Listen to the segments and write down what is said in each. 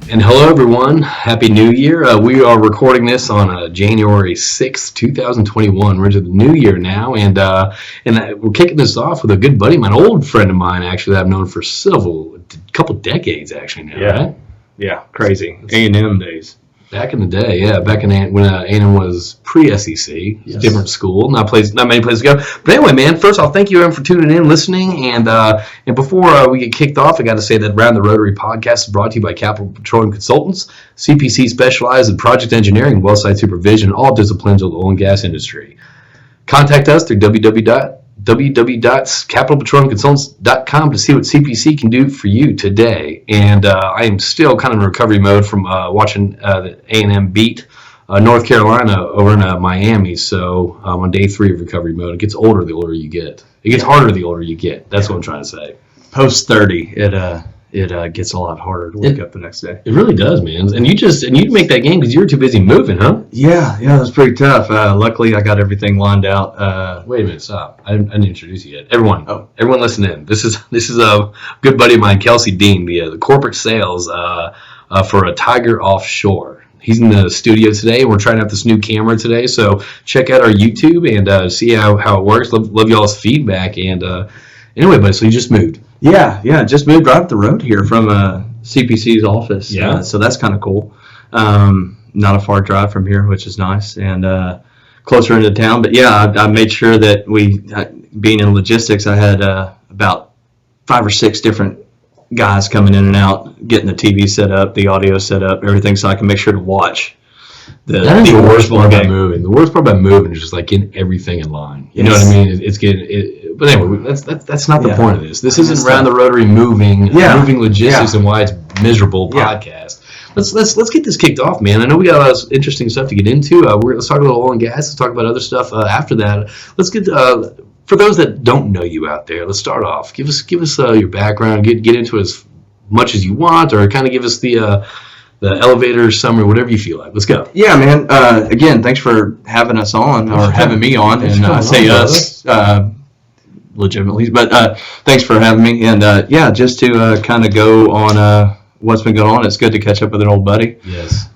And hello, everyone. Happy New Year. We are recording this on January 6th, 2021. We're into the new year now, and we're kicking this off with a good buddy of mine, an old friend of mine, actually, that I've known for a couple decades, actually, now, right? Yeah, crazy. A&M days. Back in the day, yeah, back in when A&M was pre-SEC, yes. Different school, not many places to go. But anyway, man, first off, thank you everyone for tuning in, listening, and before we get kicked off, I got to say that Round the Rotary podcast is brought to you by Capital Petroleum Consultants. CPC specializes in project engineering and well site supervision, all disciplines of the oil and gas industry. Contact us through www.capitalpetroleumconsultants.com to see what CPC can do for you today. And I am still kind of in recovery mode from watching the A&M beat North Carolina over in Miami. So I'm on day 3 of recovery mode. It gets older the older you get. It gets harder the older you get. That's what I'm trying to say. Post 30, it gets a lot harder to wake up the next day. It really does, man. And you make that game because you were too busy moving, huh? Yeah, it was pretty tough. Luckily, I got everything lined out. Wait a minute, stop! I didn't introduce you yet. Everyone listen in. This is a good buddy of mine, Kelsey Dean, the corporate sales for a Tiger Offshore. He's in the studio today. We're trying out this new camera today, so check out our YouTube and see how it works. Love y'all's feedback. And anyway, buddy, so you just moved. Yeah, just moved right up the road here from CPC's office. Yeah. So that's kind of cool. Not a far drive from here, which is nice, and closer into town. But yeah, I made sure that being in logistics, I had about 5 or 6 different guys coming in and out, getting the TV set up, the audio set up, everything, so I can make sure to watch the worst part about moving. The worst part about moving is just like getting everything in line. You know what I mean? It's getting it. But anyway, that's not the point of this. This isn't Round the Rotary moving logistics and why it's miserable podcast. Let's get this kicked off, man. I know we got a lot of interesting stuff to get into. Let's talk about oil and gas. Let's talk about other stuff after that. Let's get for those that don't know you out there. Let's start off. Give us your background. Get into as much as you want, or kind of give us the elevator summary, whatever you feel like. Let's go. Yeah, man. Again, thanks for having us on, or having me on, and I say us legitimately, but thanks for having me. And just to kind of go on what's been going on. It's good to catch up with an old buddy. Yes.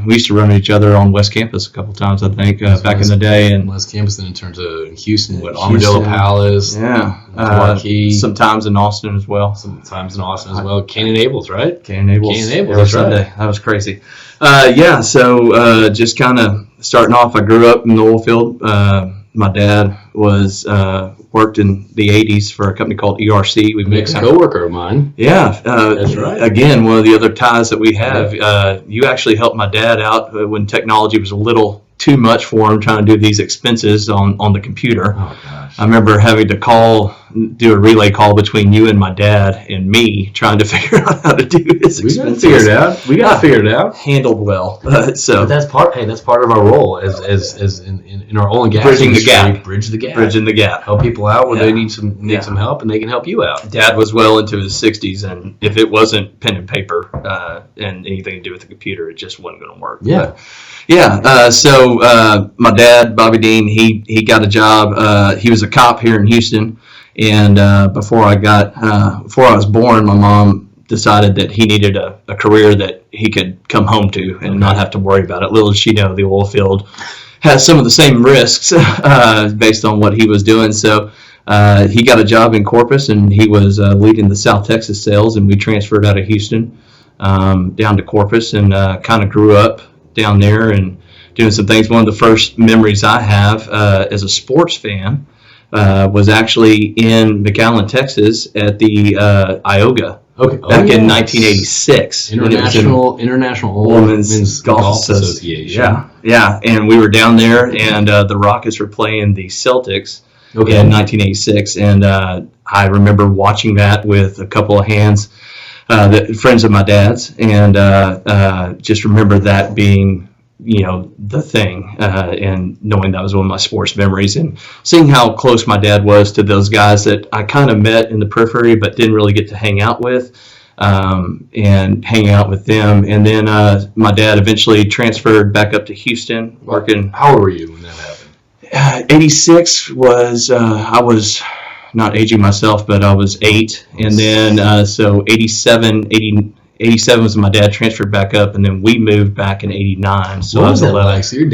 We used to run into each other on West Campus a couple times, I think, back in the day. And West Campus, then in terms of Houston, Armadillo Palace. Yeah. Marquee. Sometimes in Austin as well. Cannon Abels, right? Cannon Abels. That's Sunday. That was crazy. So just kind of starting off, I grew up in the oil field. My dad worked in the 80s for a company called ERC. We've been a coworker of mine. Yeah. That's right. Again, one of the other ties that we have, you actually helped my dad out when technology was a little too much for him, trying to do these expenses on the computer. Oh, gosh. I remember having to do a relay call between you and my dad and me, trying to figure out how to do his expenses. We got to figure it out. Handled well. But that's part of our role as in our oil and gas bridging industry. Bridging the gap. Help people out when they need some help, and they can help you out. Dad was well into his 60s, and if it wasn't pen and paper and anything to do with the computer, it just wasn't going to work. Yeah. So my dad, Bobby Dean, he got a job. He was a cop here in Houston, and before I was born, my mom decided that he needed a career that he could come home to and not have to worry about it. Little did she know, the oil field has some of the same risks based on what he was doing. So he got a job in Corpus, and he was leading the South Texas sales, and we transferred out of Houston down to Corpus, and kind of grew up down there and doing some things. One of the first memories I have as a sports fan was actually in McAllen, Texas at the IOGA back in 1986. International Women's Golf Association. Yeah, and we were down there, and the Rockets were playing the Celtics in 1986, and I remember watching that with a couple of friends of my dad's, and just remember that being the thing, and knowing that was one of my sports memories, and seeing how close my dad was to those guys that I kind of met in the periphery but didn't really get to hang out with, and hang out with them. And then my dad eventually transferred back up to Houston, working. How old were you when that happened? 86 was, I was not aging myself, but I was 8. And then, so 87, 87 was when my dad transferred back up, and then we moved back in 89. So what was that like? So your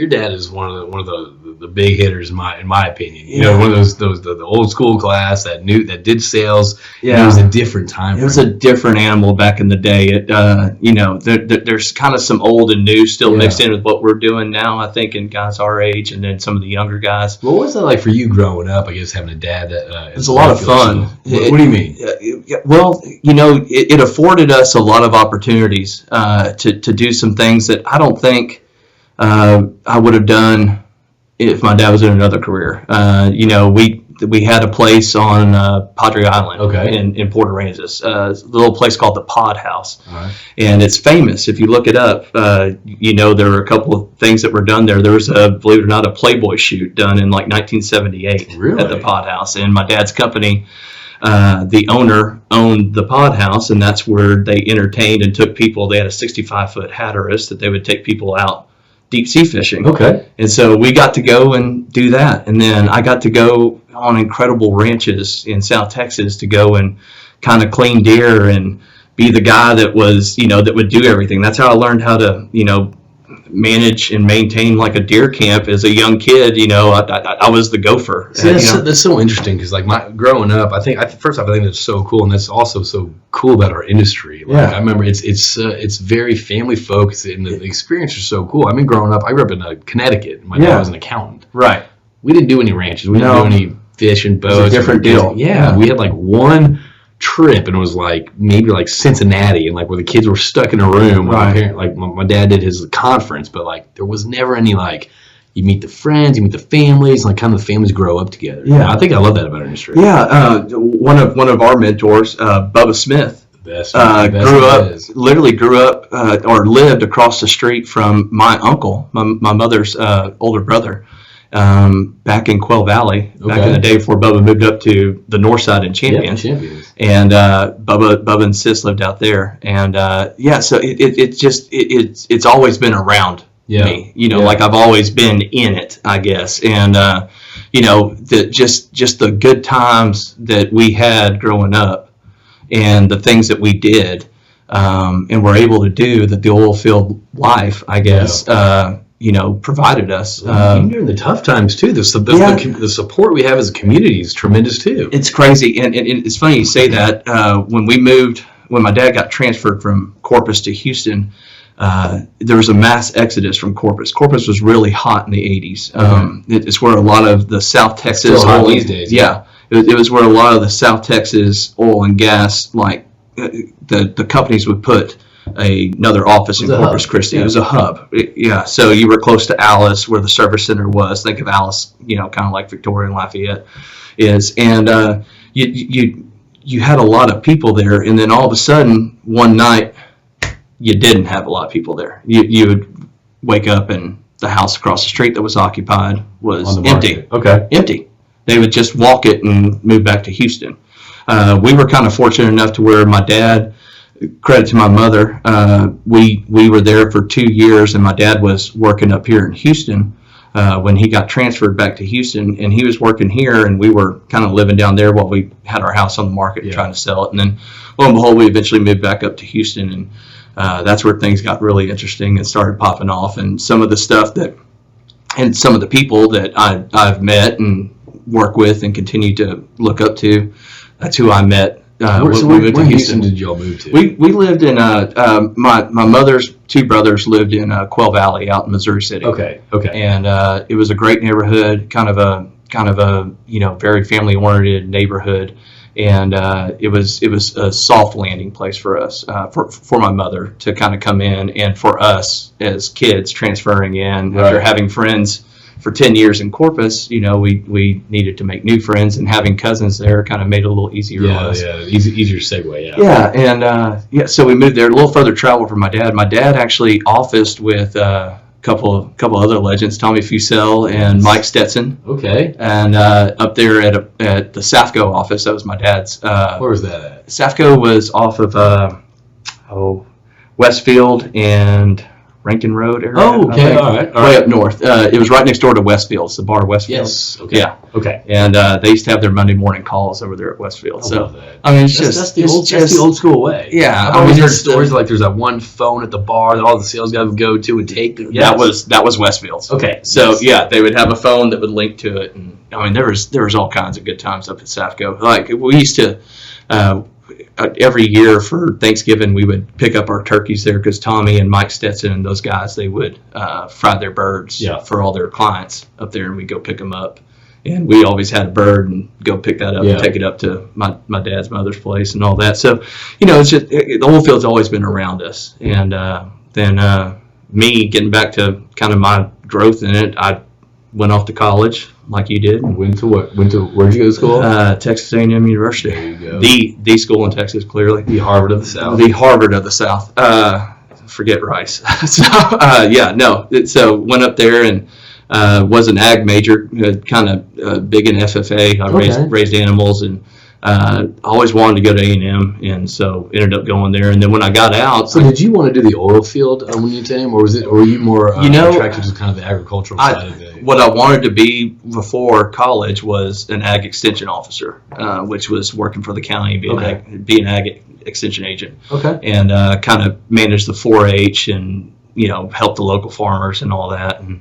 dad is one of the big hitters in my opinion. You know, one of those the old school class that did sales. Yeah, it was a different time. It was a different animal back in the day. There's kind of some old and new still mixed in with what we're doing now, I think, in guys our age, and then some of the younger guys. What was that like for you growing up? I guess having a dad that it was a lot of fun. What do you mean? Well, it afforded us a lot of opportunities to do some things that I don't think I would have done if my dad was in another career. We had a place on Padre Island in Port Aransas, a little place called the Pod House. Right. And it's famous. If you look it up, there were a couple of things that were done there. There was, believe it or not, a Playboy shoot done in like 1978 at the Pod House. And my dad's company, the owner owned the Pod House, and that's where they entertained and took people. They had a 65-foot Hatteras that they would take people out deep sea fishing. Okay. And so we got to go and do that. And then I got to go on incredible ranches in South Texas to go and kind of clean deer and be the guy that was, that would do everything. That's how I learned how to, manage and maintain like a deer camp as a young kid. I was the gopher. See, that's so interesting because like growing up, I think that's so cool, and that's also so cool about our industry. Like, I remember it's very family focused, and the experience is so cool. I mean, growing up, I grew up in Connecticut. My dad was an accountant. Right. We didn't do any ranches. We didn't do any fish and boats. It was a different deal. Yeah, we had like one trip, and it was like maybe like Cincinnati, and like where the kids were stuck in a room. Right. My dad did his conference, but like there was never any like you meet the friends, you meet the families, like kind of the families grow up together. Yeah, I think I love that about our industry. Yeah, one of our mentors, Bubba Smith, grew up or lived across the street from my uncle, my mother's older brother. Back in Quail Valley, back in the day before Bubba moved up to the north side in Champions. And Bubba and Sis lived out there. And so it's always been around me. Like I've always been in it, I guess. And just the good times that we had growing up and the things that we did and were able to do, that the oil field life, I guess, provided us. Even during the tough times too, the support we have as a community is tremendous too. It's crazy, and it's funny you say that. When my dad got transferred from Corpus to Houston, there was a mass exodus from Corpus. Corpus was really hot in the 80s. It's where a lot of the South Texas still hot these days. Yeah, it was where a lot of the South Texas oil and gas, like the companies would put another office in Corpus Christi. It was a hub. So you were close to Alice, where the service center was. Think of Alice, kind of like Victoria and Lafayette is. And you had a lot of people there, and then all of a sudden, one night, you didn't have a lot of people there. You would wake up, and the house across the street that was occupied was empty. Okay. Empty. They would just walk it and move back to Houston. We were kind of fortunate enough to where my dad, credit to my mother, we were there for 2 years, and my dad was working up here in Houston when he got transferred back to Houston, and he was working here, and we were kind of living down there while we had our house on the market and trying to sell it. And then, lo and behold, we eventually moved back up to Houston, and that's where things got really interesting and started popping off. And some of the stuff and some of the people that I've met and work with and continue to look up to, that's who I met. Where Houston did y'all move to? We lived in my mother's two brothers lived in Quail Valley out in Missouri City. Okay. And it was a great neighborhood, kind of a very family oriented neighborhood, and it was a soft landing place for us, for my mother to kind of come in, and for us as kids transferring in after having friends for 10 years in Corpus. We needed to make new friends, and having cousins there kind of made it a little easier on us. Easier segue. And so we moved there. A little further travel for my dad. My dad actually officed with a couple other legends, Tommy Fusel and Mike Stetson. Okay. And up there at the Safco office, that was my dad's. Where was that at? Safco was off of Westfield and Rankin Road area. Oh, okay, all right. Way up north. It was right next door to Westfield's, the bar Westfield. Yes. Okay. Yeah. Okay. And they used to have their Monday morning calls over there at Westfield. I mean, that's the old school way. Yeah. I've always heard stories like there's that one phone at the bar that all the sales guys would go to and take. That was Westfield's. Okay. So yeah, they would have a phone that would link to it, and I mean there was all kinds of good times up at Safco. Like we used to. Every year for Thanksgiving, we would pick up our turkeys there because Tommy and Mike Stetson and those guys, they would fry their birds for all their clients up there, and we'd go pick them up. And we always had a bird and go pick that up and take it up to my dad's mother's place and all that. So, it's just the oil field's always been around us. And then me getting back to kind of my growth in it, I went off to college like you did. Where'd you go to school? Texas A&M University. There you go. The school in Texas, clearly. The Harvard of the South. The Harvard of the South. Forget Rice. So went up there and was an ag major, kind of big in FFA. I raised animals and always wanted to go to A&M, and so ended up going there. And then when I got out, so did you want to do the oil field when you came, or were you more attracted to kind of the agricultural side of it? What I wanted to be before college was an ag extension officer, which was working for the county, be an ag extension agent, and kind of manage the 4-H and help the local farmers and all that. And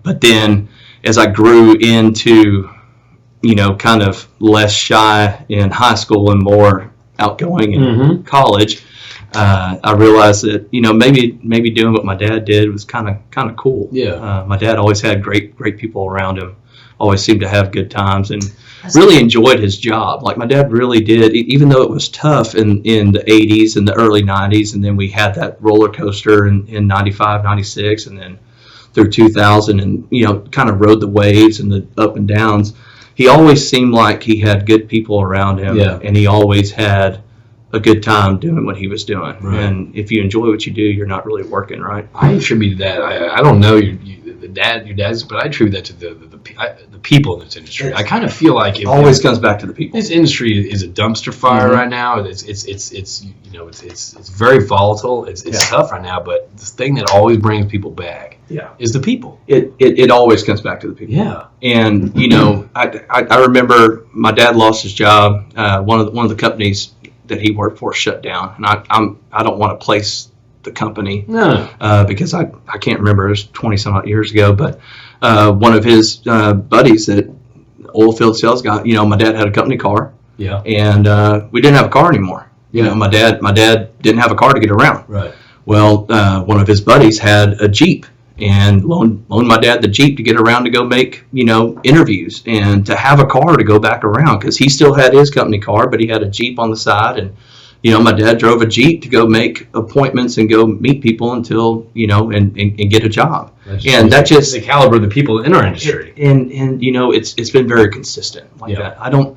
but then as I grew into kind of less shy in high school and more outgoing in college, I realized that maybe doing what my dad did was kind of cool. Yeah. My dad always had great people around him. Always seemed to have good times and really enjoyed his job. Like my dad really did, even though it was tough in the 80s and the early 90s, and then we had that roller coaster in 95, 96, and then through 2000, and kind of rode the waves and the up and downs. He always seemed like he had good people around him, and he always had a good time doing what he was doing. Right. And if you enjoy what you do, you're not really working, right? I attribute that. I don't know your dad's, but I attribute that to the people in this industry. I kind of feel like it always comes back to the people. This industry is a dumpster fire right now. It's very volatile. It's tough right now, but the thing that always brings people back is the people. It always comes back to the people. Yeah. And I remember my dad lost his job. One of the companies that he worked for shut down, and I don't want to place the company because I can't remember. It was 20 some odd years ago, but one of his buddies, that oil field sales guy, my dad had a company car, and we didn't have a car anymore. My dad didn't have a car to get around. Right. Well, one of his buddies had a Jeep and loaned my dad the Jeep to get around to go make, interviews and to have a car to go back around, because he still had his company car, but he had a Jeep on the side. And, my dad drove a Jeep to go make appointments and go meet people until, and get a job. That's just the caliber of the people in our industry. And it's been very consistent like that. I don't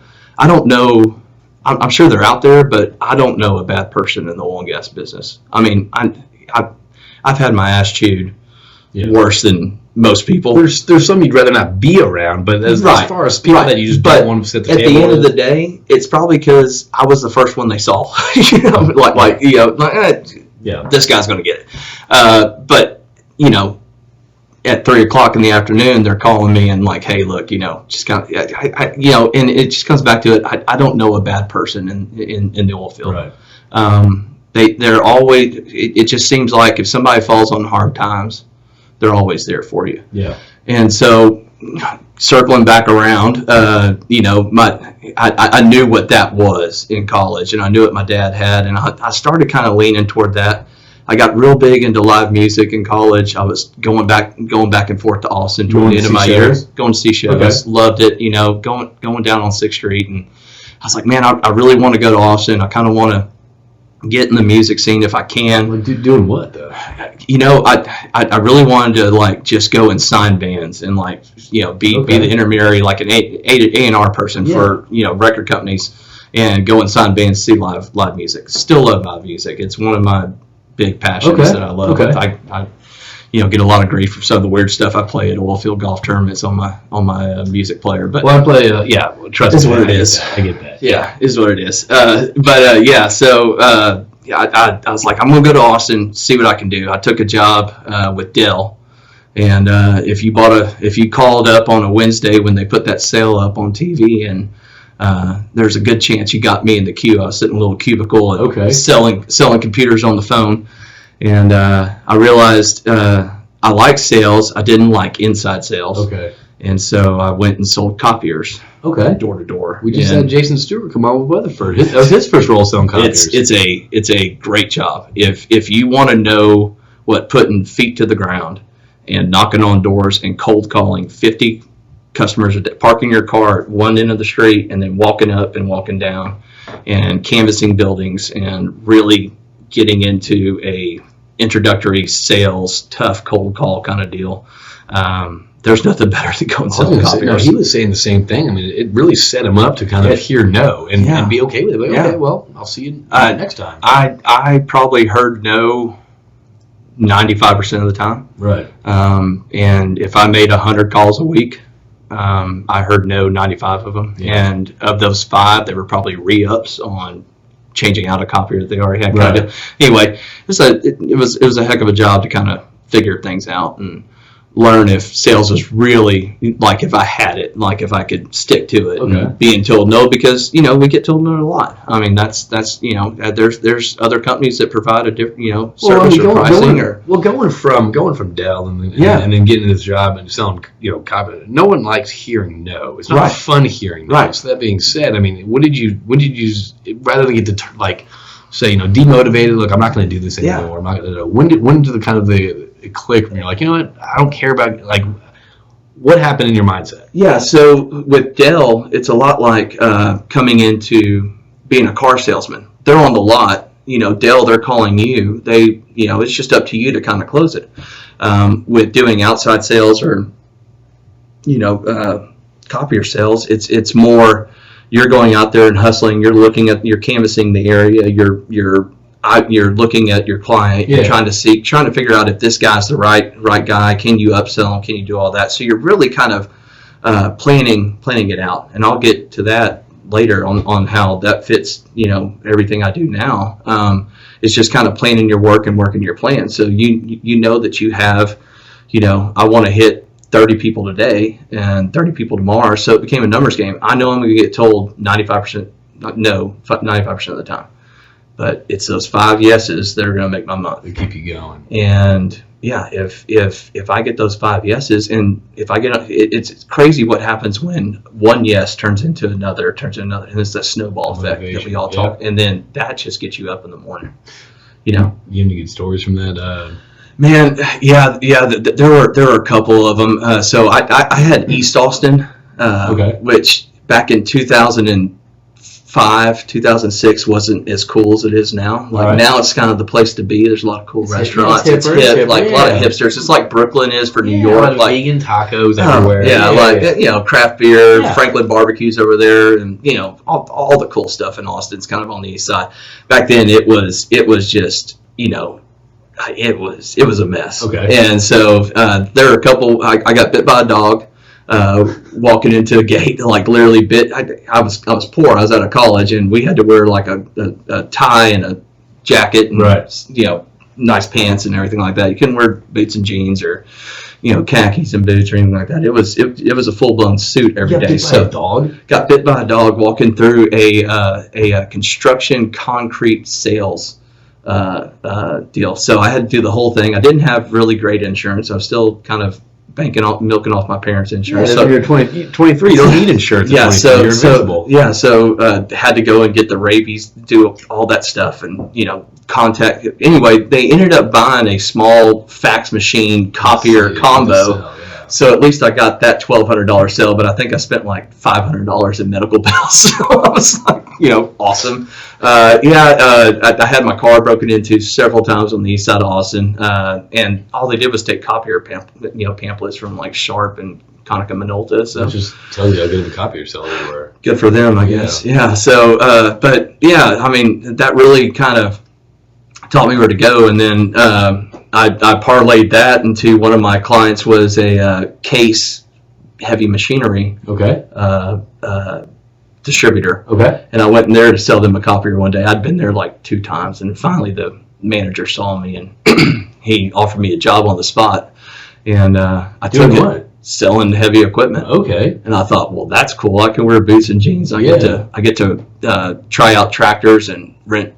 know. I'm sure they're out there, but I don't know a bad person in the oil and gas business. I mean, I've had my ass chewed worse than most people. There's some you'd rather not be around, but as far as people that you just don't want to sit at the table end of the day, it's probably because I was the first one they saw. This guy's going to get it. But at 3:00 in the afternoon, they're calling me and like, hey, look, just kind of, and it just comes back to it. I don't know a bad person in the oil field. Right. They're always. It just seems like if somebody falls on hard times, they're always there for you. Yeah. And so, circling back around, I knew what that was in college, and I knew what my dad had, and I started kind of leaning toward that. I got real big into live music in college. I was going back and forth to Austin toward the end of my years, going to see shows. Loved it, going down on 6th Street, and I was like, man, I really want to go to Austin. I kind of want to get in the music scene if I can. Like, doing what though? I really wanted to just go and sign bands and be the intermediary, like an A&R person for record companies, and go and sign bands, see live music. Still love live music. It's one of my big passions that I love. I get a lot of grief for some of the weird stuff I play at oil field golf tournaments on my music player. But I play trust me, what it is. I get that. Yeah, is what it is. So I was like, I'm going to go to Austin, see what I can do. I took a job with Dell. And if you called up on a Wednesday when they put that sale up on TV, and there's a good chance you got me in the queue. I was sitting in a little cubicle and selling computers on the phone. And I realized I like sales. I didn't like inside sales. Okay. And so I went and sold copiers. Okay. Door to door. We just had Jason Stewart come on with Weatherford. That was his first role selling copiers. It's a great job. If you want to know what putting feet to the ground and knocking on doors and cold calling 50 customers a day, parking your car at one end of the street and then walking up and walking down and canvassing buildings and really getting into a introductory sales, tough cold call kind of deal. There's nothing better than going selling copiers. He was saying the same thing. I mean, it really set him up to kind of hear no and be okay with it. Like, okay, well, I'll see you next time. I probably heard no 95% of the time. Right. And if I made 100 calls a week, I heard no 95 of them. Yeah. And of those 5, they were probably re-ups on changing out a copier that they already had. Right. Anyway, it was a heck of a job to kind of figure things out and learn if sales was really, like, if I had it, like if I could stick to it and being told no, because, we get told no a lot. I mean, that's there's other companies that provide a different, service or pricing. Going from Dell and then getting this job and selling, copy, no one likes hearing no. It's not fun hearing no. Right. So that being said, I mean, when did you rather than get to say, demotivated, look, I'm not going to do this anymore. I'm not going to. When did the kind of the click when you're like, you know what, I don't care about, like, what happened in your mindset? Yeah, so with Dell, it's a lot like coming into being a car salesman. They're on the lot, Dell, they're calling you. They, it's just up to you to kind of close it. With doing outside sales or, copier sales, it's more, you're going out there and hustling. You're canvassing the area. You're looking at your client. You're trying to figure out if this guy's the right guy. Can you upsell him? Can you do all that? So you're really kind of planning it out. And I'll get to that later on how that fits, everything I do now. It's just kind of planning your work and working your plan. So you know that you have, I want to hit 30 people today and 30 people tomorrow. So it became a numbers game. I know I'm going to get told 95% no 95% of the time. But it's those 5 yeses that are going to make my month. They keep you going. And if I get those 5 yeses, and if I get, it's crazy what happens when one yes turns into another, and it's that snowball effect that we all talk. And then that just gets you up in the morning. You have any good stories from that? Man, yeah. There were a couple of them. So I had East Austin, which back in 2005, 2006 wasn't as cool as it is now. Now it's kind of the place to be. There's a lot of cool restaurants. It's hip, like a lot of hipsters. It's like Brooklyn is for New York. Like vegan tacos everywhere. Craft beer, Franklin barbecues over there, and all the cool stuff in Austin's kind of on the east side. Back then it was just it was a mess. Okay. And so there were a couple. I got bit by a dog. Walking into a gate, like literally bit. I was poor. I was out of college, and we had to wear like a tie and a jacket, and nice pants and everything like that. You couldn't wear boots and jeans or khakis and boots or anything like that. It was a full blown suit every day. Got bit by a dog walking through a construction concrete sales deal. So I had to do the whole thing. I didn't have really great insurance. I was still kind of milking off my parents' insurance. So you're 23, you don't need insurance. You're invincible. So had to go and get the rabies, do all that stuff, and contact. Anyway, they ended up buying a small fax machine copier combo. So at least I got that $1,200 sale, but I think I spent like $500 in medical bills. So I was like, awesome. I had my car broken into several times on the east side of Austin, and all they did was take copier pamphlets from like Sharp and Konica Minolta. So that just tells you how good of a copier seller they were. Good for them, I guess. Yeah. So, I mean, that really kind of taught me where to go, and then I parlayed that into one of my clients was a Case heavy machinery distributor. Okay. And I went in there to sell them a copier one day. I'd been there like 2 times, and finally the manager saw me, and he offered me a job on the spot. And I took it, selling heavy equipment. Okay. And I thought, well, that's cool. I can wear boots and jeans. I get to try out tractors and rent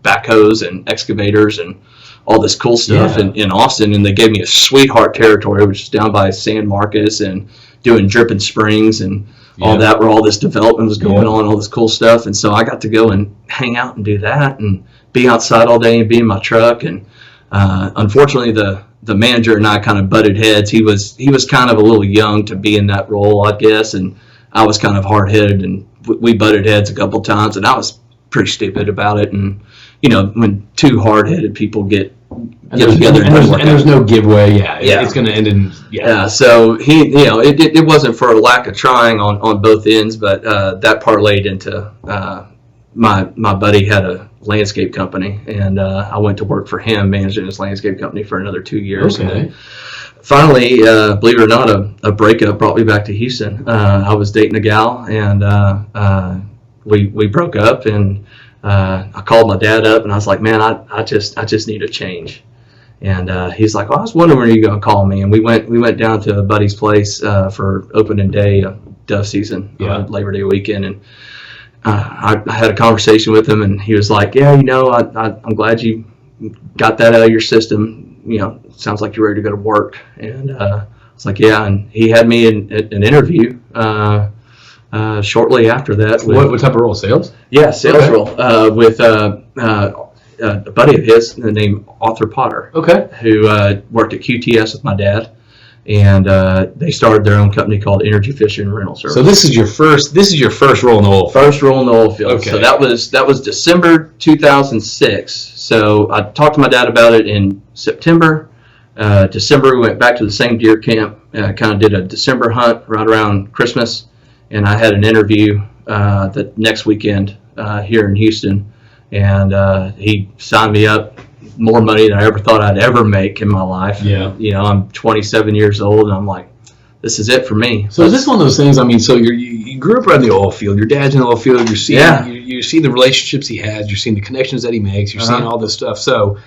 backhoes and excavators and all this cool stuff in Austin. And they gave me a sweetheart territory, which is down by San Marcos, and doing dripping springs and all that, where all this development was going on, all this cool stuff. And so I got to go and hang out and do that and be outside all day and be in my truck. And unfortunately, the manager and I kind of butted heads. He was kind of a little young to be in that role, I guess, and I was kind of hard-headed, and we butted heads a couple times, and I was pretty stupid about it. And when 2 hard-headed people get together and there's no giveaway, it's going to end in so he, it wasn't for a lack of trying on both ends, but that parlayed into my buddy had a landscape company, and I went to work for him managing his landscape company for another 2 years. Okay. And finally, believe it or not, a breakup brought me back to Houston. I was dating a gal, and we broke up, and I called my dad up, and I was like, man, I just need a change. And he's like, well, I was wondering when you're going to call me. And we went down to a buddy's place for opening day of dove season, Labor Day weekend, and I had a conversation with him, and he was like, yeah, I'm glad you got that out of your system. Sounds like you're ready to go to work. And I was like, yeah. And he had me in an interview shortly after that. What type of role? Sales? Yeah, sales role with a buddy of his named Arthur Potter. Okay. Who worked at QTS with my dad. And they started their own company called Energy Fishing and Rental Service. So this is your first role in the oil field. First role in the oil field. Okay. So that was December 2006. So I talked to my dad about it in September. December, we went back to the same deer camp. Kind of did a December hunt right around Christmas, and I had an interview the next weekend here in Houston, and he signed me up. More money than I ever thought I'd ever make in my life. Yeah. I'm 27 years old, and I'm like, this is it for me. So is this one of those things? I mean, so you grew up around the oil field. Your dad's in the oil field. You're seeing you see the relationships he has. You're seeing the connections that he makes. You're seeing all this stuff. So,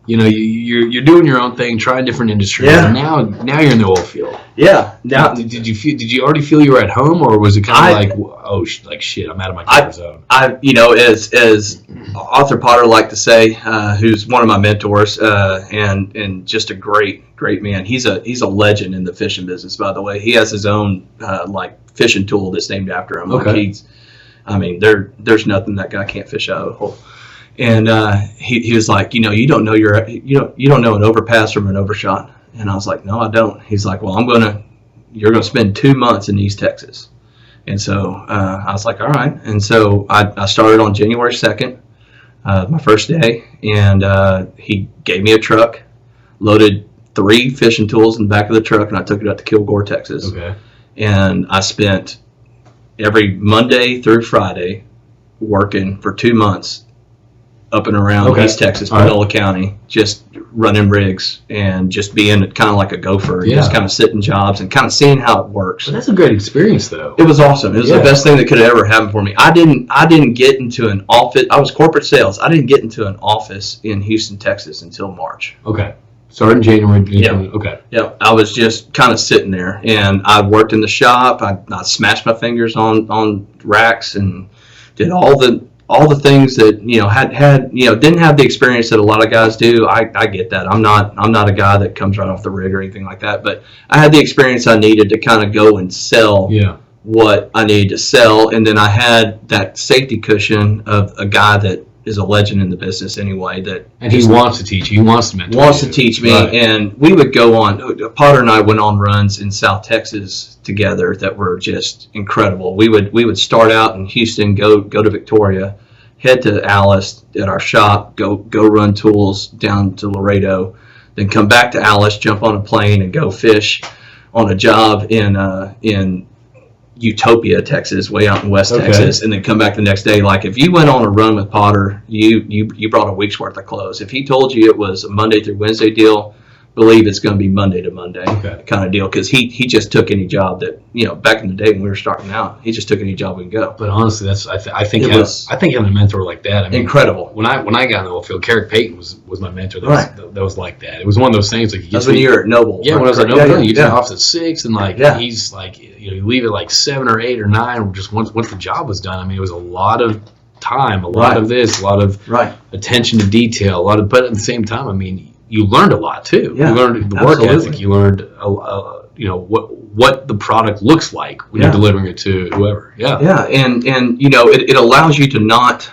you're doing your own thing, trying different industries. Yeah. And now you're in the oil field. Yeah. Now, did you already feel you were at home, or was it kind of shit, I'm out of my comfort zone? As Arthur Potter liked to say, who's one of my mentors, and just a great man. He's a legend in the fishing business, by the way. He has his own fishing tool that's named after him. Okay. There's nothing that guy can't fish out of a hole. And he was like, you don't know you don't know an overpass from an overshot. And I was like, no, I don't. He's like, well, you're gonna spend 2 months in East Texas. And so I was like, all right. And so I started on January 2nd, my first day, and he gave me a truck, loaded 3 fishing tools in the back of the truck, and I took it up to Kilgore, Texas. Okay. And I spent every Monday through Friday working for 2 months up and around East Texas, Panola County, just running rigs and just being kind of like a gopher, and just kind of sitting jobs and kind of seeing how it works. Well, that's a great experience, though. It was awesome. It was the best thing that could have ever happened for me. I didn't get into an office. I was corporate sales. I didn't get into an office in Houston, Texas until March. Okay. Started in January. Yeah. Okay. Yeah. I was just kind of sitting there, and I worked in the shop. I smashed my fingers on racks and did all the things that had didn't have the experience that a lot of guys do. I get that. I'm not a guy that comes right off the rig or anything like that, but I had the experience I needed to kind of go and sell what I needed to sell, and then I had that safety cushion of a guy that is a legend in the business anyway. And he wants to teach you. He wants to mentor you. Wants to teach me, right. And we would go on. Potter and I went on runs in South Texas together that were just incredible. We would start out in Houston, go to Victoria, head to Alice at our shop, go run tools down to Laredo, then come back to Alice, jump on a plane, and go fish on a job in Utopia, Texas, way out in West Texas, and then come back the next day. Like, if you went on a run with Potter, you brought a week's worth of clothes. If he told you it was a Monday through Wednesday deal, believe it's going to be Monday to Monday Okay. kind of deal, because he just took any job that, back in the day when we were starting out, he just took any job we can go. But honestly, I think having a mentor like that, I mean, incredible. When I got in the oil field, Carrick Payton was my mentor. That was like that. It was one of those things like that's when you were at Noble. Yeah, when I was at Noble, you get off at 6, and Yeah. he's like, you leave at like 7 or 8 or 9, just once the job was done. I mean, it was a lot of time, a lot of this, a lot of attention to detail, but at the same time, I mean, you learned a lot too. Yeah, you learned the work ethic. You learned, what the product looks like when you're delivering it to whoever. Yeah. Yeah, and it allows you to not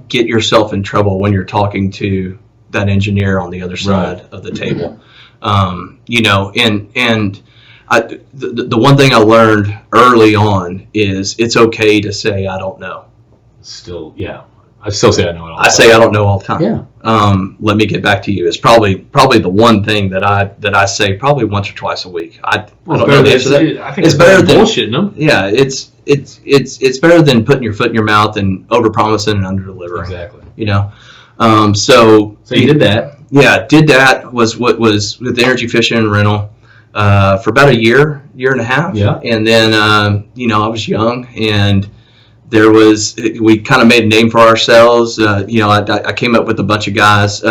get yourself in trouble when you're talking to that engineer on the other side of the table. The one thing I learned early on is it's okay to say I don't know. Still, yeah. I still say I know it all. I say I don't know all the time. Yeah. Let me get back to you. It's probably the one thing that I say probably once or twice a week. I don't know the answer to that. I think it's better than bullshitting them. Yeah, it's better than putting your foot in your mouth and overpromising and underdelivering. Exactly. So you did that. Yeah, did that. Was with the energy fishing and rental for about a year and a half. Yeah. And then I was young, and we kind of made a name for ourselves. I came up with a bunch of guys,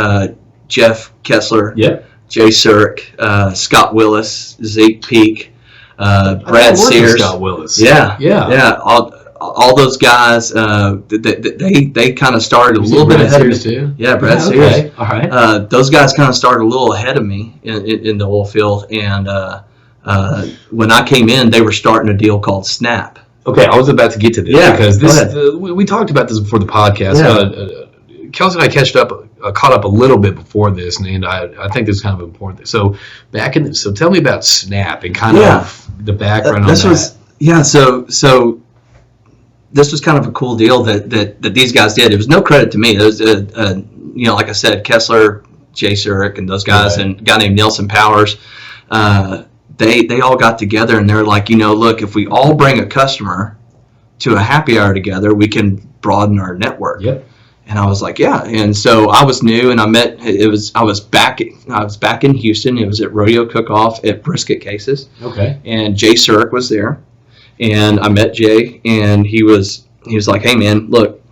Jeff Kessler, Jay Surek, Scott Willis, Zeke Peak, Brad Sears. Scott Willis. Yeah. All those guys, they kind of started a little bit ahead of me. Too? Yeah, Brad Sears. Okay. All right. Those guys kind of started a little ahead of me in the oil field, and when I came in, they were starting a deal called Snap. Okay, I was about to get to this because we talked about this before the podcast. Yeah. Kelsey and I caught up a little bit before this, and I think this is kind of important. So tell me about Snap and kind of the background on that. So this was kind of a cool deal that these guys did. It was no credit to me. It was like I said, Kessler, Jay Surek, and those guys, and a guy named Nelson Powers. They all got together, and they're like, look, if we all bring a customer to a happy hour together, we can broaden our network. Yep. And I was like, yeah. And so I was new, and I was back in Houston. It was at Rodeo Cook-Off at Brisket Cases. Okay. And Jay Surek was there, and I met Jay, and he was like, hey man, look,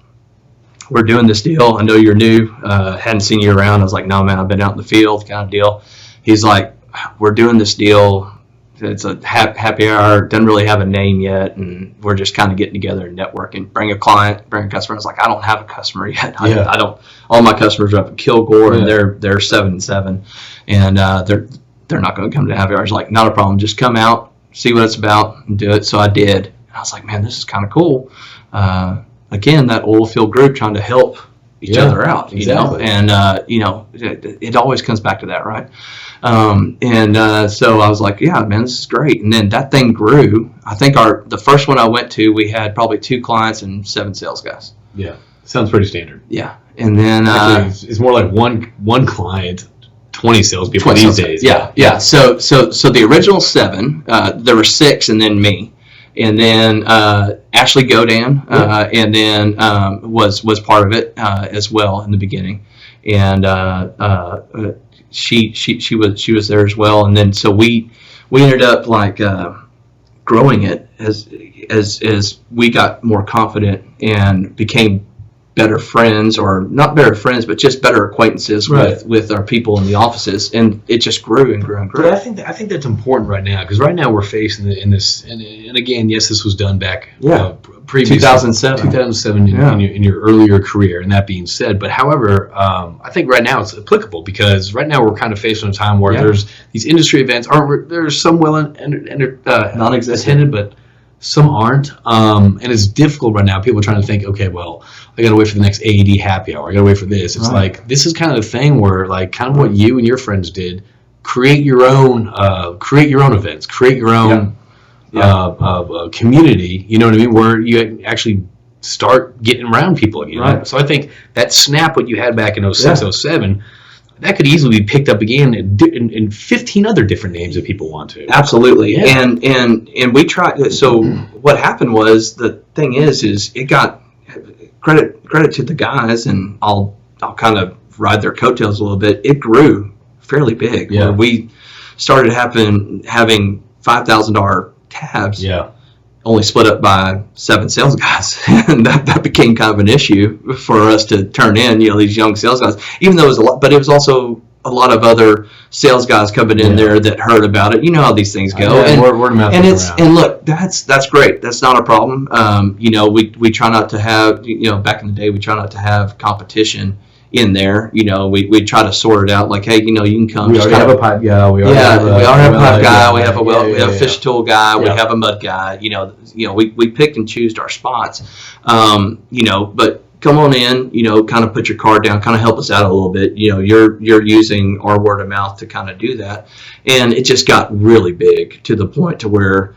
we're doing this deal. I know you're new. Hadn't seen you around. I was like, no man, I've been out in the field, kind of deal. He's like, we're doing this deal. It's a happy hour. Doesn't really have a name yet, and we're just kind of getting together and networking. Bring a client, bring a customer. I was like, I don't have a customer yet. I don't. All my customers are up in Kilgore, and they're 7-7, and they're not going to come to happy hour. He's like, not a problem. Just come out, see what it's about, and do it. So I did. And I was like, man, this is kind of cool. Again, that oil field group trying to help each other out, exactly. And it always comes back to that, right? So I was like, yeah, man, this is great. And then that thing grew. I think the first one I went to, we had probably 2 clients and 7 sales guys. Yeah, sounds pretty standard. Yeah, and then actually, it's more like one client, 20 salespeople these days. Yeah. So the original 7, there were 6, and then me. And then Ashley Godan, and then was part of it as well in the beginning, and she was there as well. And then so we ended up like growing it as we got more confident and became better friends, or not better friends, but just better acquaintances with our people in the offices, and it just grew and grew and grew. But I think that's important right now, because right now we're facing in this, and again, yes, this was done back previous 2007 in your earlier career. And that being said, but however, I think right now it's applicable, because right now we're kind of facing a time where there's these industry events there's some non-existent attended, but some aren't, and it's difficult right now. People are trying to think, okay, well, I got to wait for the next AED happy hour. I got to wait for this. It's like, this is kind of the thing where, like, kind of what you and your friends did, create your own events, create your own community. You know what I mean? Where you actually start getting around people again. Right. So I think that Snap, what you had back in 06, 07, that could easily be picked up again in 15 other different names if people want to. Absolutely. Yeah. And we tried. So what happened was, the thing is it got credit to the guys, and I'll kind of ride their coattails a little bit. It grew fairly big. Where we started having $5,000 tabs. Yeah. Only split up by 7 sales guys, and that became kind of an issue for us to turn in, these young sales guys, even though it was a lot, but it was also a lot of other sales guys coming in there that heard about it. You know how these things go. And word of mouth. And look, that's great. That's not a problem. We try not to have, back in the day, we try not to have competition in there. We try to sort it out. Like, hey, you can come. We already have a pipe guy. We already have a pipe guy. We have a fish tool guy. We have a mud guy. We pick and choose our spots. But come on in. Kind of put your card down. Kind of help us out a little bit. You're using our word of mouth to kind of do that, and it just got really big to the point to where.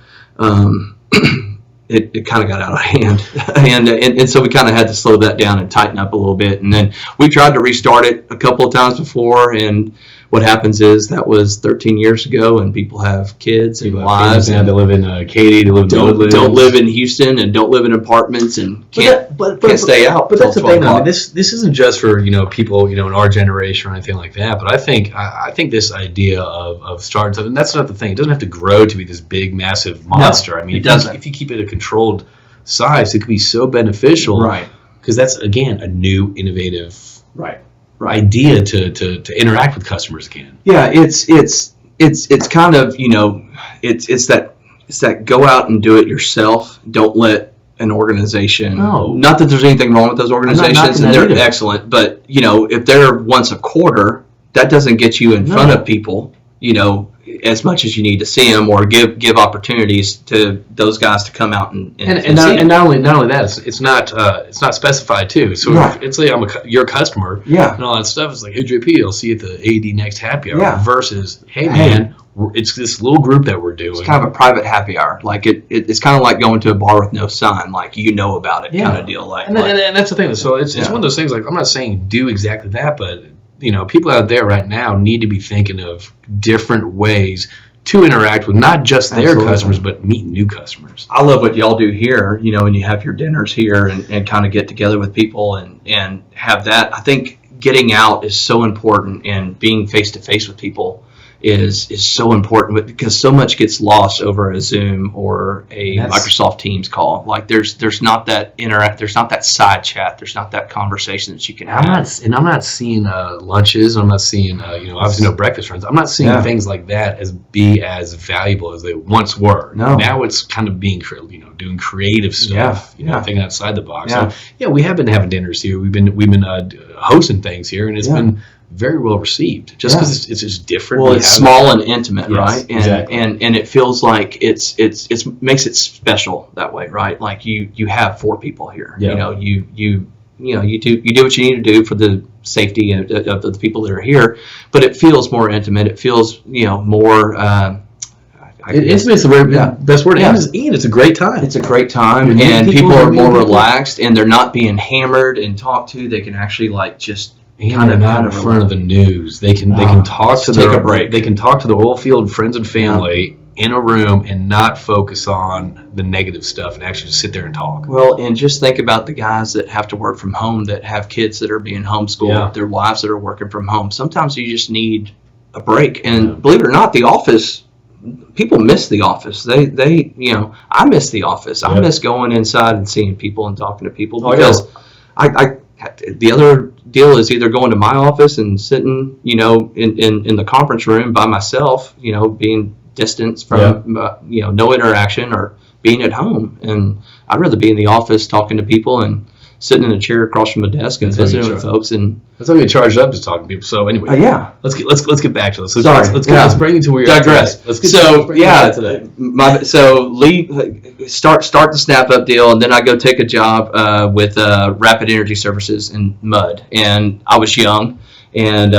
It kind of got out of hand, and so we kind of had to slow that down and tighten up a little bit. And then we tried to restart it a couple of times before, and what happens is that was 13 years ago, and people have kids and wives, and they live in Katy, they live in don't live in Houston, and don't live in apartments, and can't stay out. But that's the thing. I mean, this isn't just for people in our generation or anything like that. But I think this idea of starting something, that's not the thing. It doesn't have to grow to be this big, massive monster. No, I mean, if you keep it a controlled size, it could be so beneficial. Right. Because that's again a new, innovative. Idea to interact with customers again. Yeah, it's kind of it's that go out and do it yourself. Don't let an organization. No. Not that there's anything wrong with those organizations, and they're excellent. But if they're once a quarter, that doesn't get you in front of people. As much as you need to see them, or give opportunities to those guys to come out and not only that, it's not specified too. So it's like you're a customer, and all that stuff. It's like, hey JP, I'll see you at the AD next happy hour. Versus, hey man, it's this little group that we're doing. It's kind of a private happy hour. Like it's kind of like going to a bar with no sign. Like about it, kind of deal. Like, and that's the thing. So it's one of those things. Like, I'm not saying do exactly that, but people out there right now need to be thinking of different ways to interact with not just their customers, but meet new customers. I love what y'all do here, when you have your dinners here and kind of get together with people and have that. I think getting out is so important, and being face-to-face with people is so important, because so much gets lost over a Zoom or a Microsoft Teams call. Like there's not that there's not that side chat, there's not that conversation that you can have. I'm not seeing lunches. I'm not seeing obviously no breakfast runs. I'm not seeing things like that as valuable as they once were. No. Now it's kind of being doing creative stuff. Thinking outside the box. Yeah. So, we have been having dinners here. We've been hosting things here, and it's been very well received, just because it's just different. Well, it's small and intimate, right? And, exactly. and it feels like it's makes it special that way, right? Like you have 4 people here. Yeah. You do what you need to do for the safety of the people that are here, but it feels more intimate. It feels more. Intimate's the best word. And it's a great time. It's a great time, and people are more relaxed, and they're not being hammered and talked to. They can actually just. Kind of not in front of the news. They can talk to take a break. They can talk to the oil field friends and family in a room and not focus on the negative stuff, and actually just sit there and talk. Well, and just think about the guys that have to work from home, that have kids that are being homeschooled, their wives that are working from home. Sometimes you just need a break. And believe it or not, the office, people miss the office. They I miss the office. I miss going inside and seeing people and talking to people, because the other deal is either going to my office and sitting, in the conference room by myself, being distanced from, no interaction, or being at home. And I'd rather be in the office talking to people and sitting in a chair across from a desk and visiting with folks. And that's how we get charged up, just talking to people. So anyway, let's get back to this. Let's bring you to where you're digress. Start the Snap Up deal, and then I go take a job with Rapid Energy Services in Mud. And I was young, and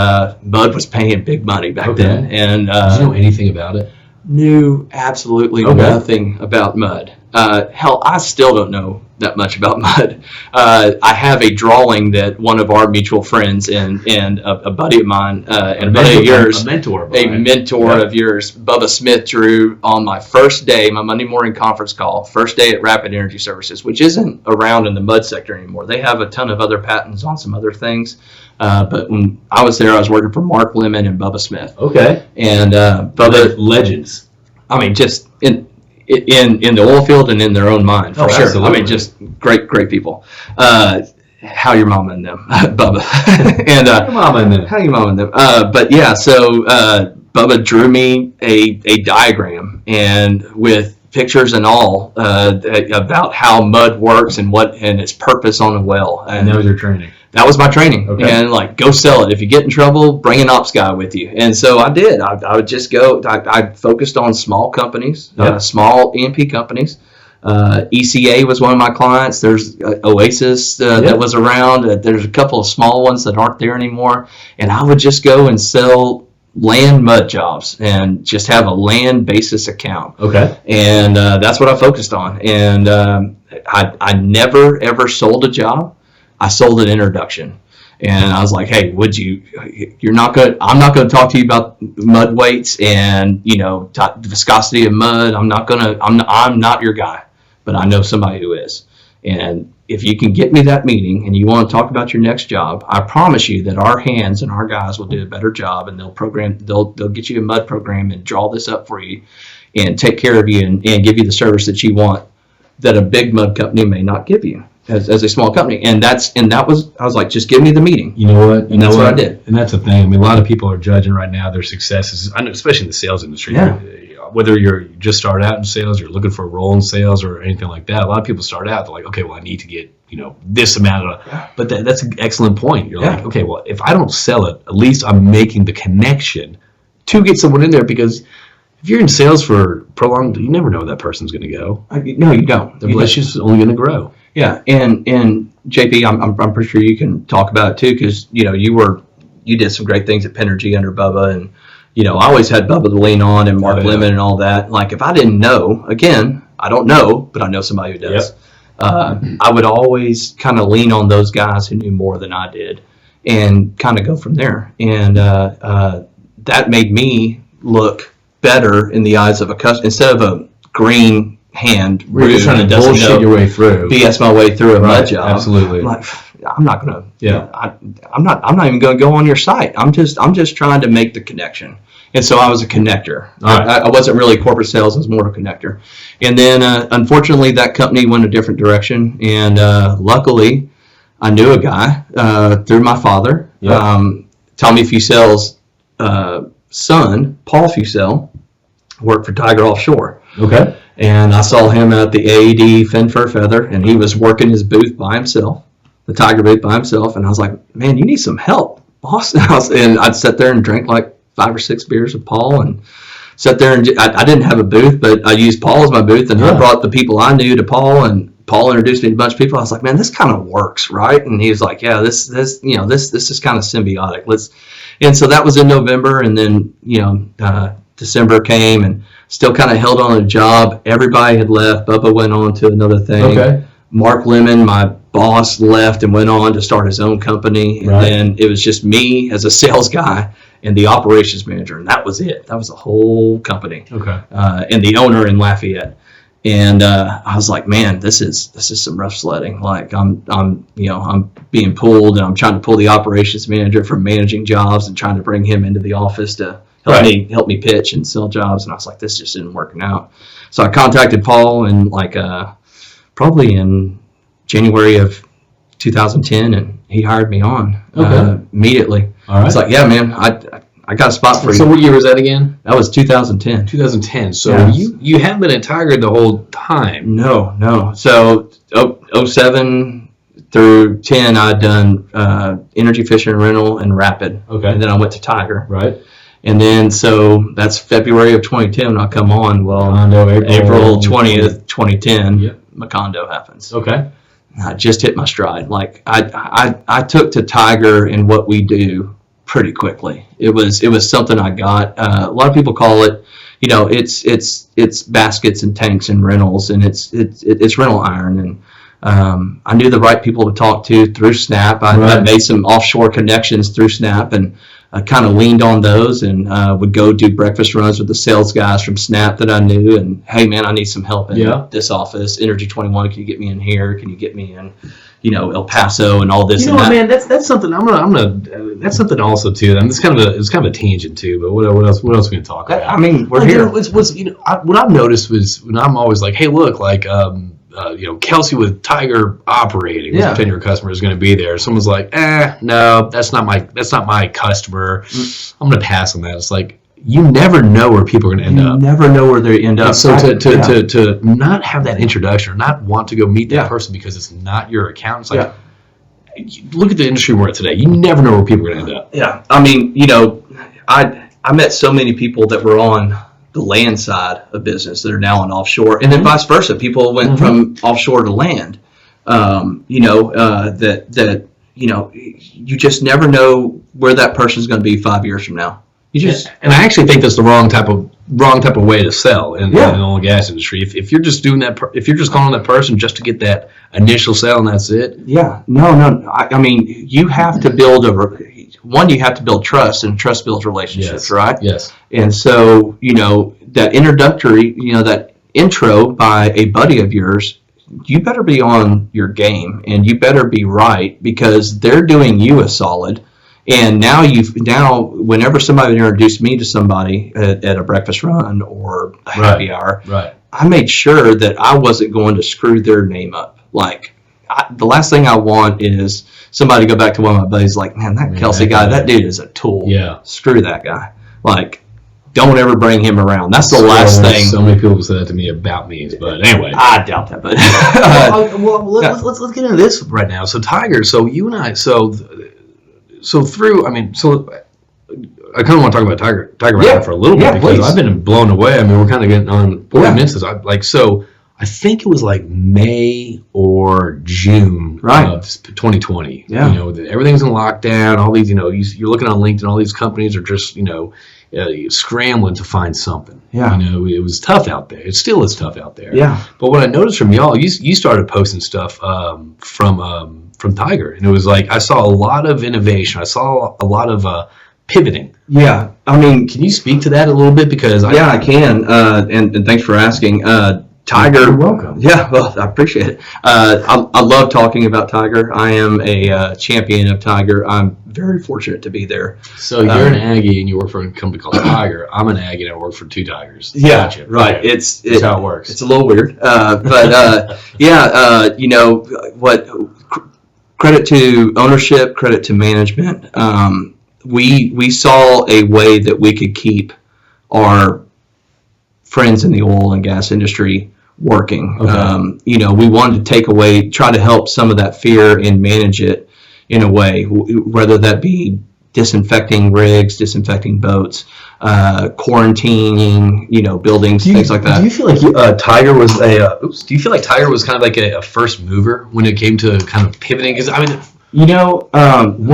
Mud was paying big money back then. And did you know anything about it? Knew absolutely nothing about Mud. Hell, I still don't know that much about mud. I have a drawing that one of our mutual friends and a buddy of mine and a buddy of yours, a mentor of yours, Bubba Smith, drew on my first day, my Monday morning conference call, first day at Rapid Energy Services, which isn't around in the mud sector anymore. They have a ton of other patents on some other things. But when I was there, I was working for Mark Lemon and Bubba Smith. Okay. And Bubba, legends. I mean, just in the oil field and in their own mind, for sure. Absolutely. I mean, just great people. How your mama and them, Bubba. And your mama and them. How your mama and them. But yeah, so Bubba drew me a diagram and with pictures and all about how mud works and its purpose on a well. And that was your training. That was my training. Okay. And like, go sell it. If you get in trouble, bring an ops guy with you. And so I did. I would just go. I focused on small companies, small E&P companies. ECA was one of my clients. There's Oasis that was around. There's a couple of small ones that aren't there anymore. And I would just go and sell land mud jobs and just have a land basis account. Okay. And that's what I focused on. And I never, ever sold a job. I sold an introduction, and I was like, "Hey, I'm not going to talk to you about mud weights and the viscosity of mud. I'm not your guy, but I know somebody who is. And if you can get me that meeting and you want to talk about your next job, I promise you that our hands and our guys will do a better job, and they'll get you a mud program and draw this up for you, and take care of you and give you the service that you want that a big mud company may not give you." As a small company, I was like, just give me the meeting. You know what? And that's what I did. And that's the thing. I mean, a lot of people are judging right now their successes, I know, especially in the sales industry. Yeah. Whether you're just started out in sales, you're looking for a role in sales or anything like that. A lot of people start out, they're like, okay, well, I need to get this amount of. But that's an excellent point. You're like, okay, well, if I don't sell it, at least I'm making the connection to get someone in there, because if you're in sales for prolonged, you never know where that person's going to go. No, you don't. The relationship's only going to grow. Yeah, and JP, I'm pretty sure you can talk about it too, because you did some great things at Penergy under Bubba, and I always had Bubba to lean on and Mark Lemon and all that. Like, if I didn't know, again, I don't know, but I know somebody who does. Yep. I would always kind of lean on those guys who knew more than I did, and kind of go from there. And that made me look better in the eyes of a customer instead of a green hand. Really trying to bullshit your way through. BS my way through a mud job. Absolutely. I'm like, I'm not gonna. Yeah. I'm not even gonna go on your site. I'm just trying to make the connection. And so I was a connector. I wasn't really corporate sales. I was more a connector. And then unfortunately that company went a different direction. And luckily I knew a guy through my father. Yep. Tommy Fusel's son, Paul Fusel, worked for Tiger Offshore. Okay. And I saw him at the AED Fin Fur Feather, and he was working his booth by himself, the Tiger booth by himself. And I was like, man, you need some help, boss. And I'd sit there and drink like 5 or 6 beers with Paul, and sat there, and I didn't have a booth, but I used Paul as my booth, and I brought the people I knew to Paul, and Paul introduced me to a bunch of people. I was like, man, this kind of works, right? And he was like, yeah, this is kind of symbiotic. And so that was in November, and then December came, and still kind of held on a job. Everybody had left. Bubba went on to another thing. Okay. Mark Lemon, my boss, left and went on to start his own company. And then it was just me as a sales guy and the operations manager, and that was it. That was the whole company. Okay. And the owner in Lafayette. And I was like, man, this is some rough sledding. Like I'm being pulled, and I'm trying to pull the operations manager from managing jobs and trying to bring him into the office to help me pitch and sell jobs. And I was like, this just isn't working out. So I contacted Paul in probably in January of 2010, and he hired me on immediately. All right. I was like, yeah, man, I got a spot for you. So what year was that again? That was 2010. 2010. So you haven't been at Tiger the whole time. No. So 07 through 10, I'd done Energy Fishing and Rental and Rapid. Okay. And then I went to Tiger. Right. And then so that's February of 2010 when I come on. Well, April 20th, 2010, Macondo happens. Okay. I just hit my stride. Like I took to Tiger and what we do pretty quickly. It was something I got. A lot of people call it, it's baskets and tanks and rentals, and it's rental iron. And I knew the right people to talk to through Snap. I made some offshore connections through Snap, and I kind of leaned on those, and would go do breakfast runs with the sales guys from Snap that I knew. And hey, man, I need some help in this office. Energy 21, can you get me in here? Can you get me in, El Paso and all this? Man, that's something I'm gonna. That's something also too. And it's kind of a tangent too. But what else? What else are we gonna talk about? I mean, we're here. What I've noticed was when I'm always like, hey, look, like. Kelsey with Tiger operating, which depending on your customer is going to be there. Someone's like, no, that's not my customer. I'm going to pass on that. It's like, you never know where people are going to end up. You never know where they end up. And so to not have that introduction or not want to go meet that person because it's not your account, it's like, look at the industry we're at today. You never know where people are going to end up. Yeah. I mean, I met so many people that were on the land side of business that are now on offshore, and then vice versa. People went from offshore to land. You just never know where that person's going to be 5 years from now. And I actually think that's the wrong type of way to sell in the oil and gas industry. If you're just doing that, if you're just calling that person just to get that initial sale and that's it. Yeah. No. I mean, you have to build you have to build trust, and trust builds relationships, right? Yes. And so, that introductory, that intro by a buddy of yours, you better be on your game, and you better be right, because they're doing you a solid. And now whenever somebody introduced me to somebody at a breakfast run or a happy hour, I made sure that I wasn't going to screw their name up. Like, the last thing I want is somebody to go back to one of my buddies like, man, that Kelsey guy, that dude is a tool. Yeah. Screw that guy. Like, don't ever bring him around. That's the last thing. So many people say that to me about me, but anyway. I doubt that, but. Let's get into this right now. So Tiger, so you and I, I kind of want to talk about Tiger right now for a little bit, because I've been blown away. I mean, we're kind of getting on 40 minutes. I think it was like May or June of 2020. Yeah. Everything's in lockdown. All these, you're looking on LinkedIn, all these companies are just, scrambling to find something. Yeah. It was tough out there. It still is tough out there. Yeah. But what I noticed from y'all, you started posting stuff from Tiger, and it was like I saw a lot of innovation. I saw a lot of pivoting. Yeah. I mean, can you speak to that a little bit? Because I can. And thanks for asking. Tiger. You're welcome. Yeah, well, I appreciate it. I love talking about Tiger. I am a champion of Tiger. I'm very fortunate to be there. So you're an Aggie and you work for a company called Tiger. I'm an Aggie and I work for two Tigers. Yeah, gotcha. Right. Okay. That's how it works. It's a little weird, but credit to ownership, credit to management. We saw a way that we could keep our friends in the oil and gas industry working. Okay. We wanted to try to help some of that fear and manage it in a way, whether that be disinfecting rigs, disinfecting boats, quarantining, buildings, things like that. Do you feel like Tiger was do you feel like Tiger was kind of like a first mover when it came to kind of pivoting? Because one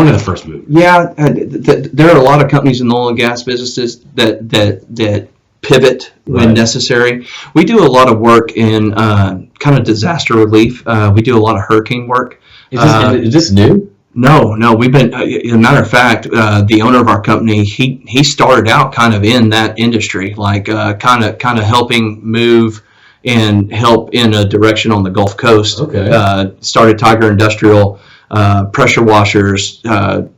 of the first movers. Yeah, there are a lot of companies in the oil and gas businesses that pivot when necessary. We do a lot of work in kind of disaster relief. We do a lot of hurricane work. Is this new? No. We've been. As a matter of fact, the owner of our company, he started out kind of in that industry, like kind of helping move and help in a direction on the Gulf Coast. Okay. Started Tiger Industrial, pressure washers,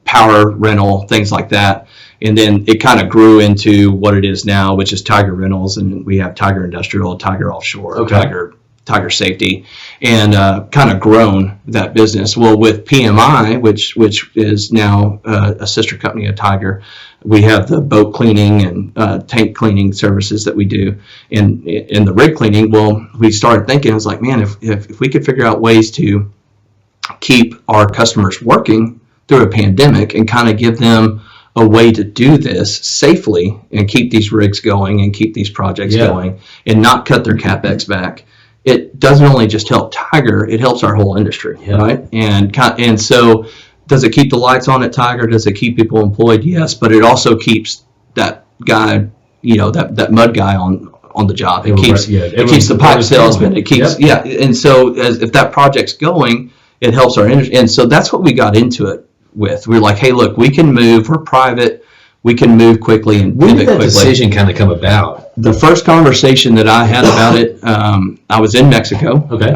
power rental, things like that. And then it kind of grew into what it is now, which is Tiger Rentals, and we have Tiger Industrial, Tiger Offshore, Tiger Safety, and kind of grown that business. Well, with PMI, which is now a sister company of Tiger, we have the boat cleaning and tank cleaning services that we do, and in the rig cleaning. Well, we started thinking, it's like, man, if we could figure out ways to keep our customers working through a pandemic and kind of give them a way to do this safely and keep these rigs going and keep these projects going and not cut their CapEx back, it doesn't only just help Tiger, it helps our whole industry, right? And so does it keep the lights on at Tiger? Does it keep people employed? Yes, but it also keeps that guy that mud guy on the job. It keeps the pipe salesman. It keeps and so if that project's going, it helps our industry. And so that's what we got into it with. We're like, hey, look, we can move. We're private. We can move quickly and when did that decision kind of come about? The first conversation that I had about it, I was in Mexico. Okay.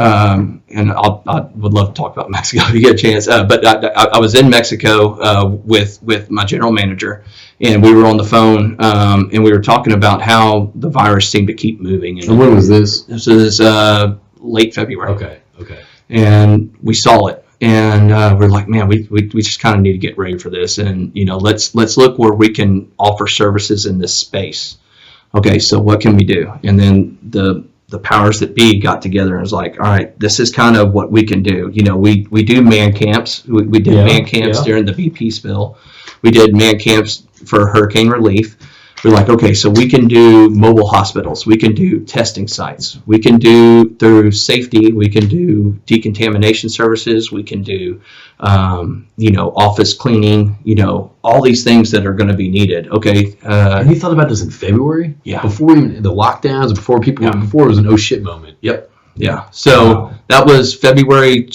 And I would love to talk about Mexico if you get a chance. But I was in Mexico with my general manager, and we were on the phone, and we were talking about how the virus seemed to keep moving. And when was this? This was late February. Okay. And we saw it. And we're like, man, we just kind of need to get ready for this, and let's look where we can offer services in this space. Okay, so what can we do? And then the powers that be got together and was like, all right, this is kind of what we can do. We do man camps. We did man camps during the BP spill. We did man camps for hurricane relief. We're like, okay, so we can do mobile hospitals. We can do testing sites. We can do through safety. We can do decontamination services. We can do, office cleaning. All these things that are going to be needed. Okay. And you thought about this in February? Yeah. Before even the lockdowns, before it was an oh shit moment. Yep. Yeah. So that was February.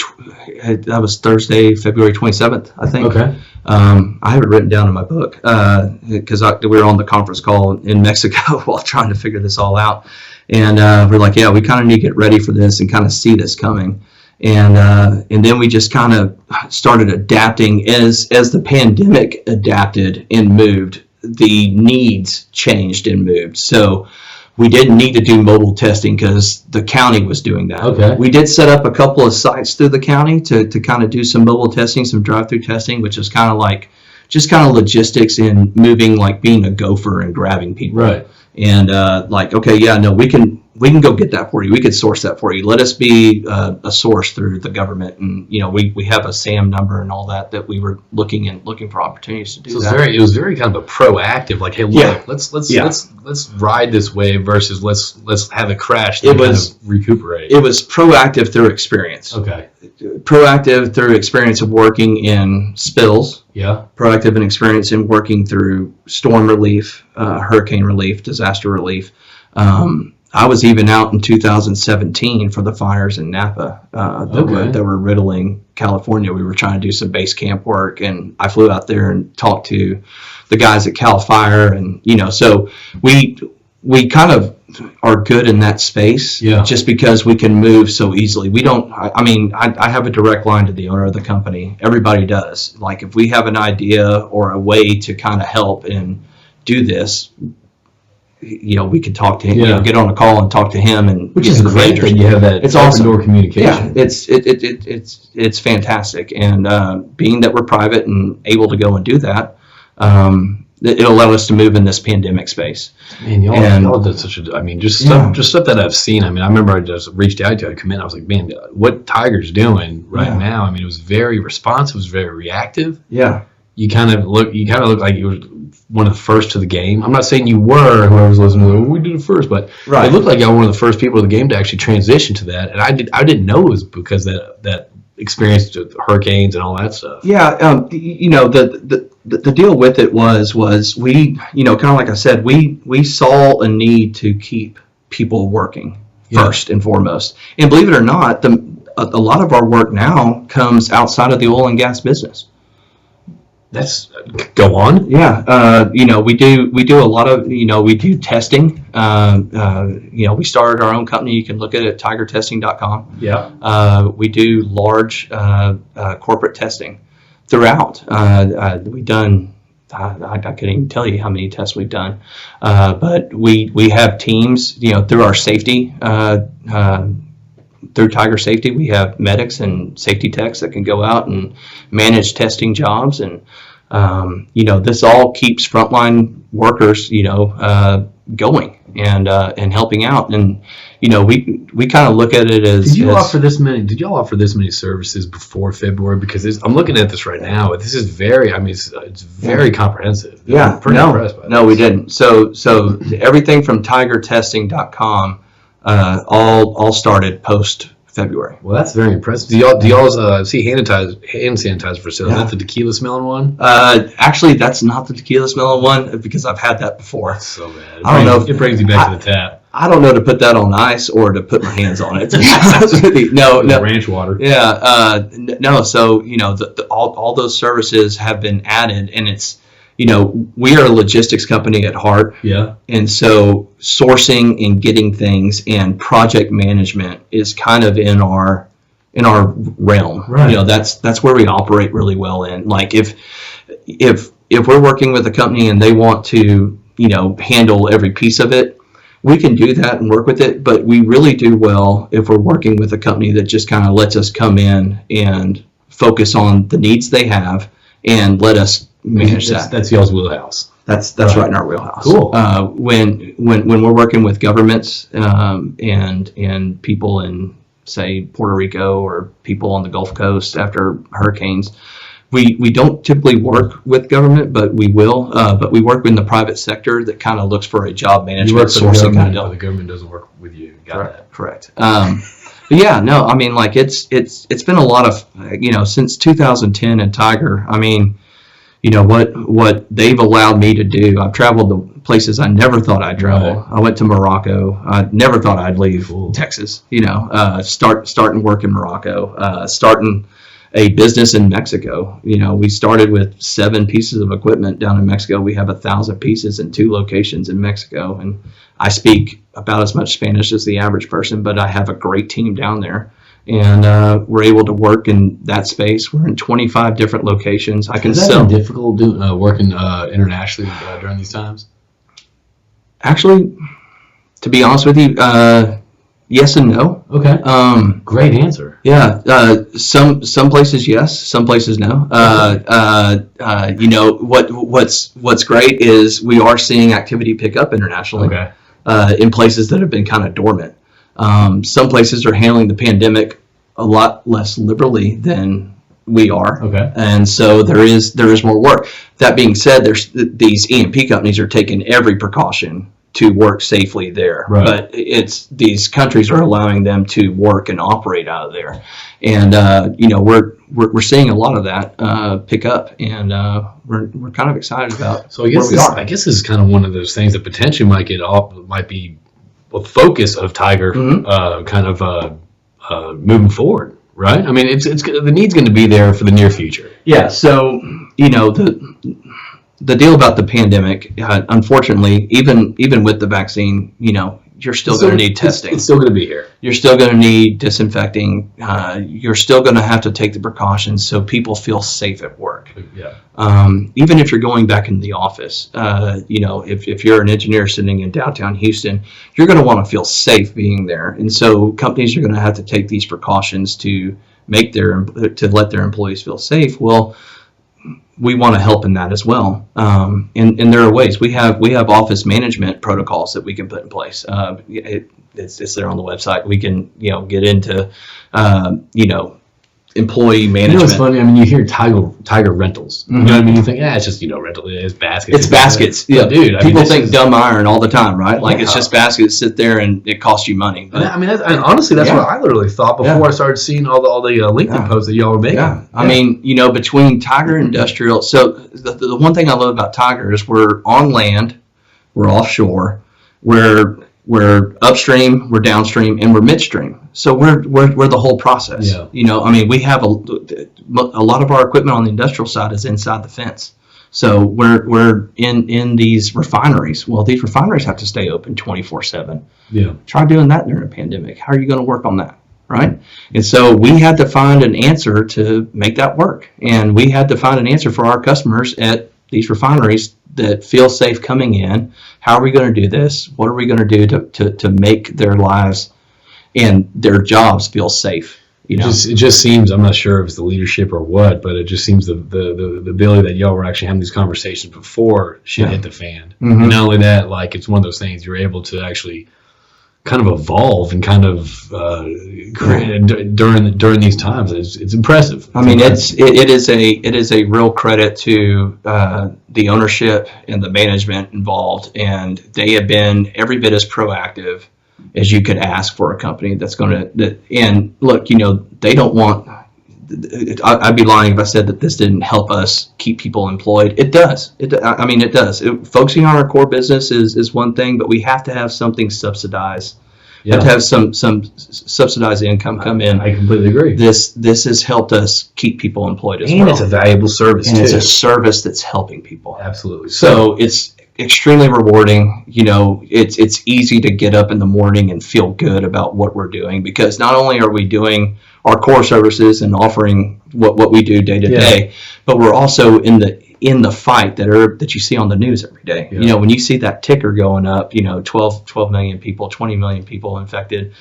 That was Thursday, February 27th, I think. Okay. I have it written down in my book because we were on the conference call in Mexico while trying to figure this all out. And we're like, we kind of need to get ready for this and kind of see this coming. And then we just kind of started adapting as the pandemic adapted and moved. The needs changed and moved. So we didn't need to do mobile testing because the county was doing that. Okay. We did set up a couple of sites through the county to kind of do some mobile testing, some drive-through testing, which is kind of like just kind of logistics in moving, like being a gopher and grabbing people. Right. And we can go get that for you. We could source that for you. Let us be a source through the government, and we have a SAM number and all that we were looking for opportunities to do. So it was very kind of a proactive, like, hey, look, let's ride this wave versus let's have it crash. It was kind of recuperate. It was proactive through experience. Okay. Proactive through experience of working in spills. Yeah. Proactive in experience in working through storm relief, hurricane relief, disaster relief. I was even out in 2017 for the fires in Napa that were riddling California. We were trying to do some base camp work, and I flew out there and talked to the guys at Cal Fire, and so we kind of are good in that space, just because we can move so easily. We don't. I have a direct line to the owner of the company. Everybody does. Like if we have an idea or a way to kind of help and do this, we can talk to him, get on a call and talk to him, and which is great that you have that. It's open door communication. Yeah, it's fantastic, and being that we're private and able to go and do that, it'll allow us to move in this pandemic space. Man, y'all did such a. Just stuff that I've seen. I remember I just reached out to you. I come in. I was like, man, what Tiger's doing right now. It was very responsive. It was very reactive. Yeah. You kind of look like you were one of the first to the game. I'm not saying you were, whoever's listening, we did it first, but it looked like y'all were one of the first people in the game to actually transition to that. And I didn't know it was because that experience with hurricanes and all that stuff. Yeah, the deal with it was we, kind of like I said, we saw a need to keep people working first and foremost. And believe it or not, a lot of our work now comes outside of the oil and gas business. That's go on. Yeah. We do a lot of, we do testing. We started our own company. You can look at it at tigertesting.com. Yeah. We do large corporate testing throughout. We've done, I couldn't even tell you how many tests we've done. But we have teams, through our safety, through Tiger Safety, we have medics and safety techs that can go out and manage testing jobs, and this all keeps frontline workers, going and helping out, and we kind of look at it as. Did y'all offer this many services before February? Because I'm looking at this right now. This is very, it's very comprehensive. Yeah, I'm pretty impressed by this. We didn't. So everything from tigertesting.com. All started post February. Well, that's very impressive. Do y'all see hand sanitizer for sale? Is that the tequila smelling one? Actually, that's not the tequila smelling one because I've had that before. That's so bad. I don't know. It brings you back to the tap. I don't know to put that on ice or to put my hands on it. No. Ranch water. Yeah. No. So all those services have been added, and it's we are a logistics company at heart. Yeah. And so sourcing and getting things and project management is kind of in our realm. Right. That's where we operate really well in. Like if we're working with a company and they want to handle every piece of it, we can do that and work with it, but we really do well if we're working with a company that just kind of lets us come in and focus on the needs they have and let us manage that. That's y'all's wheelhouse. That's right in our wheelhouse. Cool. When we're working with governments and people in, say, Puerto Rico or people on the Gulf Coast after hurricanes, we don't typically work with government, but we will. But we work in the private sector that kind of looks for a job management sourcing kind of deal. The government doesn't work with you. Correct. But yeah, no, I mean, like it's been a lot of since 2010 at Tiger. I mean, what they've allowed me to do. I've traveled to places I never thought I'd travel. Right. I went to Morocco. I never thought I'd leave Texas. Starting work in Morocco. Starting a business in Mexico. We started with 7 pieces of equipment down in Mexico. We have 1,000 pieces in 2 locations in Mexico, and I speak about as much Spanish as the average person, but I have a great team down there, and we're able to work in that space. We're in 25 different locations. I can Has that sell. been difficult working internationally during these times? Actually, to be honest with you, yes and no. Okay. Great answer. Yeah. Some places yes, some places no. What's great is we are seeing activity pick up internationally. Okay. In places that have been kind of dormant. Some places are handling the pandemic a lot less liberally than we are. Okay. And so there is more work. That being said, these E&P companies are taking every precaution to work safely there. Right. But these countries are allowing them to work and operate out of there. And we're seeing a lot of that pick up, and we're kind of excited about. So I guess this is kind of one of those things that potentially might be a focus of Tiger, kind of moving forward, right? I mean, it's the need's going to be there for the near future. Yeah. So the deal about the pandemic, unfortunately, even with the vaccine, you're still going to need testing. It's still going to be here. You're still going to need disinfecting. You're still going to have to take the precautions so people feel safe at work. Yeah. Even if you're going back into the office, if you're an engineer sitting in downtown Houston, you're going to want to feel safe being there. And so companies are going to have to take these precautions to let their employees feel safe. Well, we want to help in that as well. And there are ways. We have office management protocols that we can put in place. It's there on the website. We can get into employee management. It's funny. I mean, you hear Tiger rentals. You know what I mean? You think, it's just rental. It's baskets. It's baskets. Yeah, dude. People think dumb iron all the time, right? Like it's just baskets sit there and it costs you money. But, honestly, that's what I literally thought before I started seeing all the LinkedIn posts that y'all were making. Yeah. I mean, between Tiger Industrial, so the one thing I love about Tiger is we're on land, we're offshore, we're upstream, we're downstream, and we're midstream. So we're the whole process. Yeah. We have a lot of our equipment on the industrial side is inside the fence. So we're in these refineries. Well, these refineries have to stay open 24/7. Yeah. Try doing that during a pandemic. How are you going to work on that? Right? And so we had to find an answer to make that work. And we had to find an answer for our customers at these refineries that feel safe coming in. How are we going to do this? What are we going to do to make their lives and their jobs feel safe? It just seems, I'm not sure if it's the leadership or what, but it just seems the ability that y'all were actually having these conversations before shit hit the fan. Mm-hmm. And not only that, like it's one of those things you're able to actually kind of evolve and kind of create during these times. It's impressive. I mean, it is a real credit to the ownership and the management involved, and they have been every bit as proactive as you could ask for a company that's going to, and look, they don't want, I'd be lying if I said that this didn't help us keep people employed. It does. It does. Focusing on our core business is one thing, but we have to have something subsidized. Yeah. Have to have some subsidized income come in. I completely agree. This has helped us keep people employed as well. And it's a valuable service, and it's a service that's helping people. Absolutely. So it's extremely rewarding. It's easy to get up in the morning and feel good about what we're doing, because not only are we doing our core services and offering what we do day to day, but we're also in the fight that you see on the news every day. Yeah. When you see that ticker going up, 12 million people, 20 million people infected,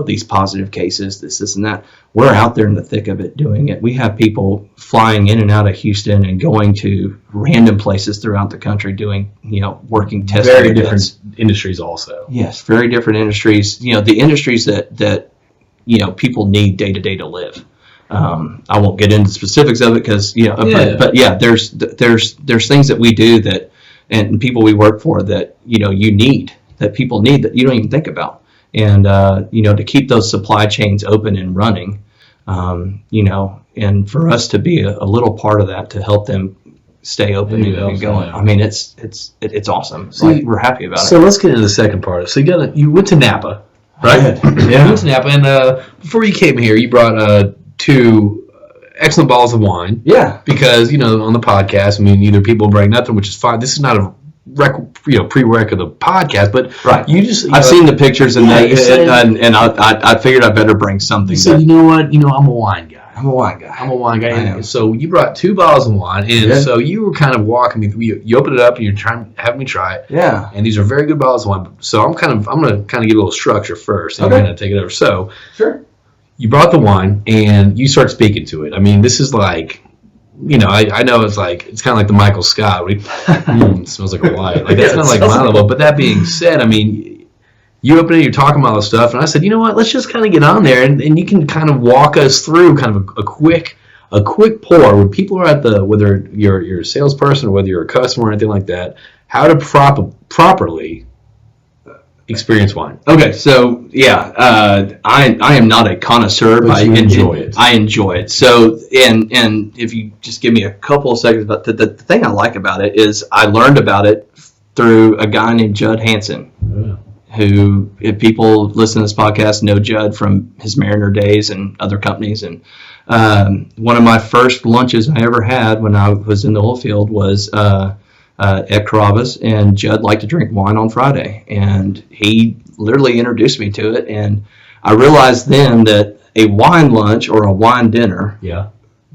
these positive cases, this and that. We're out there in the thick of it doing it. We have people flying in and out of Houston and going to random places throughout the country doing, working testing. Very different industries also. Yes, very different industries. The industries that people need day to day to live. I won't get into specifics of it because but yeah, there's things that we do that and people we work for that that people need that you don't even think about, and to keep those supply chains open and running, and for us to be a little part of that to help them stay open and going. I mean, it's awesome. So we're happy about it. So let's get into the second part. So you went to Napa, right? Yeah. You went to Napa, and before you came here, you brought 2 excellent bottles of wine. Yeah. Because, on the podcast, either people bring nothing, which is fine. This is not a prereq of the podcast, but right. You just... I've seen the pictures and I figured I better bring something. So you know what? I'm a wine guy. I'm a wine guy. And so you brought 2 bottles of wine, and so you were kind of walking me through. You opened it up, and you're having me try it. Yeah. And these are very good bottles of wine. So I'm going to give a little structure first, and I'm going to take it over. So... Sure. You brought the wine and you start speaking to it. This is like, I know it's kind of like the Michael Scott. It smells like a wine. Like that's kind of like my level. But that being said, you open it, you're talking about all this stuff, and I said, you know what? Let's just kind of get on there, and you can kind of walk us through kind of a quick pour when people are at whether you're a salesperson or whether you're a customer or anything like that, how to properly experience wine. Okay, so I am not a connoisseur, but I enjoy it. I enjoy it. So and if you just give me a couple of seconds, but the thing I like about it is I learned about it through a guy named Judd Hansen, who, if people listen to this podcast, know Judd from his Mariner days and other companies. And one of my first lunches I ever had when I was in the oil field was at Carrabba's, and Judd liked to drink wine on Friday, and he literally introduced me to it, and I realized then that a wine lunch or a wine dinner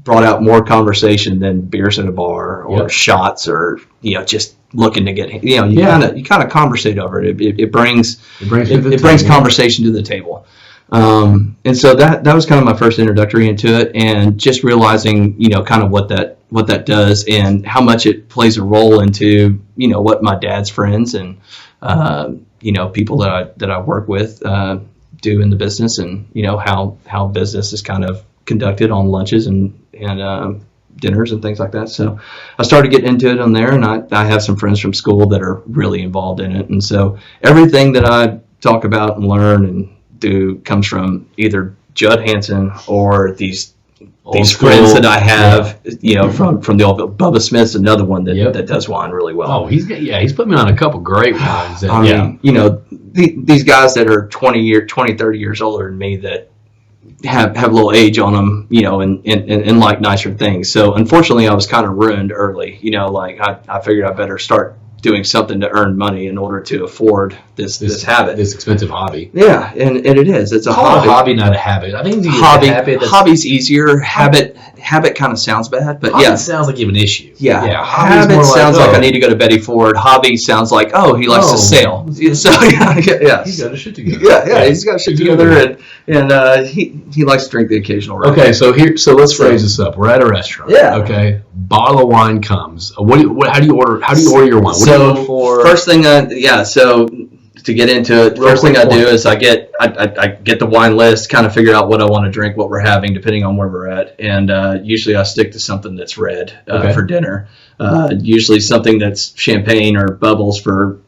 brought out more conversation than beers at a bar or shots or just looking to get you kind of conversate over it. It brings conversation to the table. And so that was kind of my first introductory into it, and just realizing kind of what that does and how much it plays a role into what my dad's friends and people that I work with do in the business, and how business is kind of conducted on lunches and dinners and things like that. So I started getting into it on there, and I have some friends from school that are really involved in it, and so everything that I talk about and learn and do comes from either Judd Hansen or these friends that I have, from the old Bubba Smith's another one that does wine really well. Oh, he's put me on a couple great wines. These guys that are 30 years older than me that have a little age on them, and like nicer things. So unfortunately, I was kind of ruined early. I figured I better start doing something to earn money in order to afford this habit, this expensive hobby. Yeah, and it is. It's a hobby, not a habit. I think hobby's easier. Habit kind of sounds bad, but habit sounds like you have an issue. Yeah. Habit sounds like I need to go to Betty Ford. Hobby sounds like he likes to sail. So he's got his shit together. Yeah, he's got shit together, and he likes to drink the occasional. Rum. Okay, so let's phrase this up. We're at a restaurant. Yeah. Okay. Bottle of wine comes. How do you order your wine? What do you look for? First thing, so to get into it, first thing I do is I get the wine list, kind of figure out what I want to drink, what we're having, depending on where we're at, and usually I stick to something that's red for dinner. Usually something that's champagne or bubbles for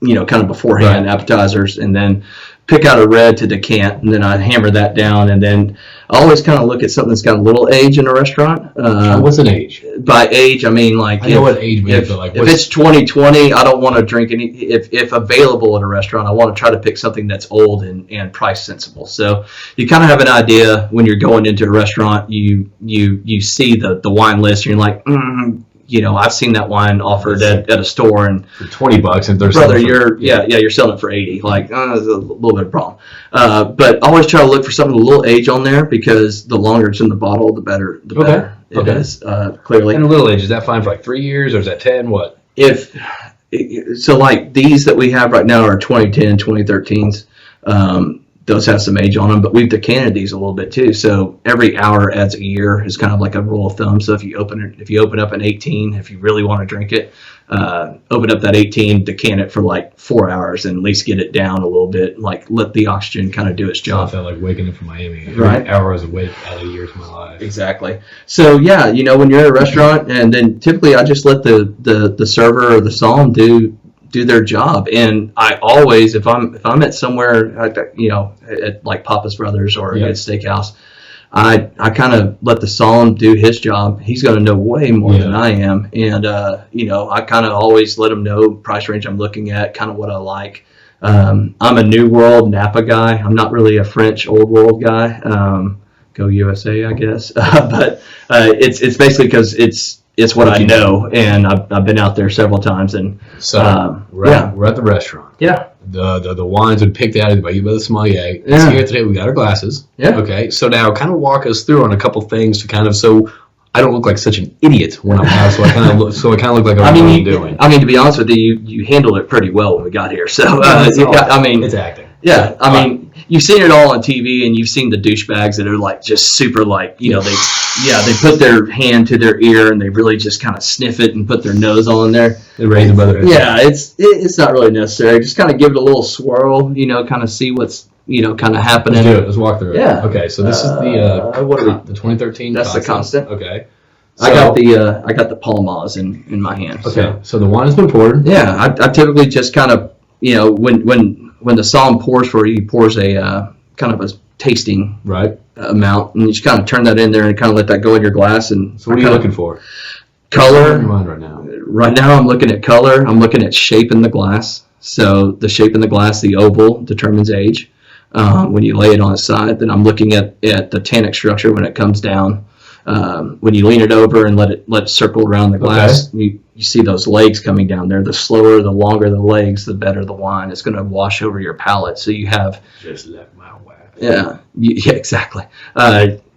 kind of beforehand appetizers, and then pick out a red to decant, and then I hammer that down, and then I always kind of look at something that's got a little age in a restaurant. What's an age? By age, I mean like I know what age means, but like if it's 2020, I don't want to drink any. If available at a restaurant, I want to try to pick something that's old and price sensible. So you kind of have an idea when you're going into a restaurant. You see the wine list, and you're like, I've seen that wine offered at a store, and for $20, and they're brother, you're selling it for 80. Like, there's a little bit of problem. But always try to look for something with a little age on there, because the longer it's in the bottle, the better. The better it is, clearly. And a little age, is that fine for like 3 years, or is that 10? What? So like these that we have right now are 2010, 2013s. Those have some age on them, but we've decanted these a little bit too. So every hour adds a year is kind of like a rule of thumb. So if you open up an 18, if you really want to drink it, open up that 18, decant it for like 4 hours, and at least get it down a little bit. Like let the oxygen kind of do its job. I felt like waking up from Miami. Right. Every hour I was awake out of years of my life. Exactly. So yeah, when you're at a restaurant, and then typically I just let the server or the somm do their job. And I always, if I'm at somewhere, at like Papa's Brothers or a good steakhouse, I kind of let the somm do his job. He's going to know way more than I am. And, I kind of always let him know price range I'm looking at, kind of what I like. I'm a New World Napa guy. I'm not really a French Old World guy. Go USA, I guess. But it's basically because it's what I know, and I've been out there several times. And so we're at the restaurant. Yeah. The wines are picked out by you by the sommelier. Yeah. Here today we got our glasses. Yeah. Okay. So now kind of walk us through on a couple things to so I don't look like such an idiot when I'm out. So I kind of look like I know what I'm doing. I mean, to be honest with you handled it pretty well when we got here. So it's acting. Yeah. I mean, you've seen it all on TV, and you've seen the douchebags that are like just super they put their hand to their ear and they really just kind of sniff it and put their nose on there. They raise them other. Yeah, it's not really necessary. Just kind of give it a little swirl, kind of see what's kind of happening. Let's do it. Let's walk through it. Yeah. Okay, so this is the 2013. That's constant. the constant. Okay. So, I got the Palmas in my hand. Okay. So the wine has been poured. Yeah, I typically just kind of when the somm pours for you, he pours a kind of a tasting amount, and you just kind of turn that in there and kind of let that go in your glass. And so what are you looking for? Color. What's in your mind right now? Right now I'm looking at color. I'm looking at shape in the glass. So the shape in the glass, the oval, determines age. When you lay it on its side, then I'm looking at the tannic structure when it comes down. When you lean it over and let it circle around the glass, you see those legs coming down there. The slower, the longer the legs, the better the wine. It's going to wash over your palate. So you have just like my wife. Yeah, exactly.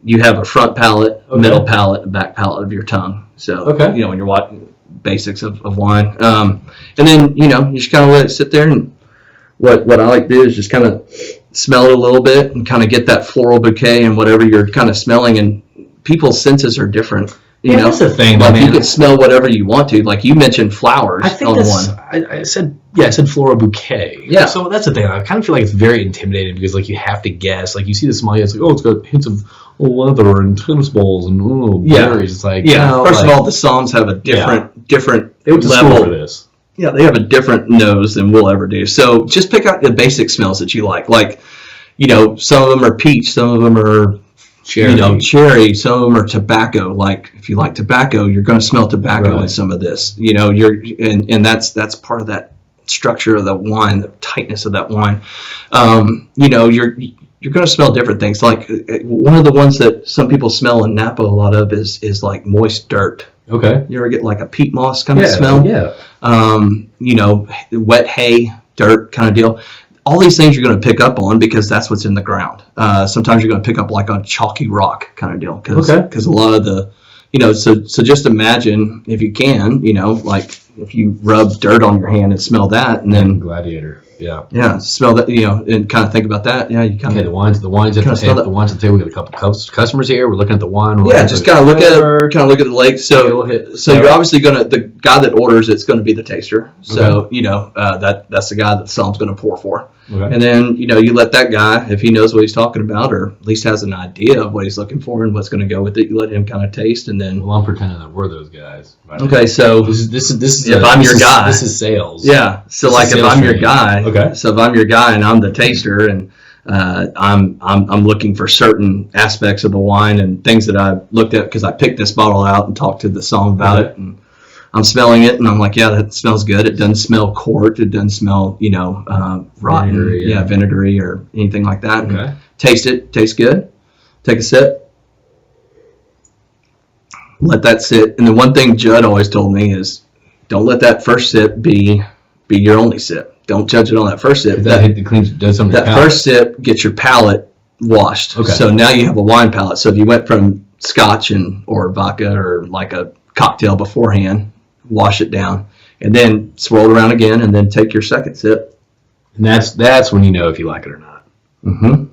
You have a front palate, middle palate, and back palate of your tongue. So when you're watching basics of wine, and then you just kind of let it sit there. And what I like to do is just kind of smell it a little bit and kind of get that floral bouquet and whatever you're kind of smelling. And people's senses are different. That's the thing. Like you can smell whatever you want to. Like you mentioned flowers on one. I said floral bouquet. Yeah. So that's the thing. I kind of feel like it's very intimidating because like you have to guess. Like you see the sommelier, it's like, it's got hints of leather and tennis balls and berries. It's like First of all, the somms have a different they went to level school for this. Yeah, they have a different nose than we'll ever do. So just pick out the basic smells that you like. Like, some of them are peach, some of them are cherry, some of them are tobacco. Like if you like tobacco, you're going to smell tobacco in some of this. And that's part of that structure of the wine, the tightness of that wine. You're going to smell different things. Like one of the ones that some people smell in Napa a lot of is like moist dirt. Okay. You ever get like a peat moss kind of smell? Yeah. Wet hay, dirt kind of deal. All these things you're going to pick up on because that's what's in the ground. Sometimes you're going to pick up like on chalky rock kind of deal. Because a lot of the, so just imagine if you can, like if you rub dirt on your hand and smell that, and then Gladiator. Yeah, smell that, and kind of think about that. Yeah, you kind of. Okay, the wines at the table. The wines at the table. We got a couple customers here. We're looking at the wine. Just kind of look at the lake. So you're obviously the guy that orders it's going to be the taster. So that's the guy that the somm's going to pour for. Okay. And then you let that guy, if he knows what he's talking about, or at least has an idea of what he's looking for and what's going to go with it, you let him kind of taste, and then. Well, I'm pretending that we're those guys. Okay, so this is if I'm your guy, this is sales. Yeah. So this like if I'm your guy, okay. So if I'm your guy and I'm the taster and I'm looking for certain aspects of the wine and things that I looked at because I picked this bottle out and talked to the somm about it, and I'm smelling it and I'm like, yeah, that smells good. It doesn't smell corked. It doesn't smell, rotten, vinegary or anything like that. Okay. And taste it. Tastes good. Take a sip. Let that sit. And the one thing Judd always told me is, don't let that first sip be your only sip. Don't judge it on that first sip. That first sip gets your palate washed. Okay. So now you have a wine palate. So if you went from scotch or vodka or like a cocktail beforehand, wash it down, and then swirl it around again, and then take your second sip. And that's when you know if you like it or not. Mm-hmm.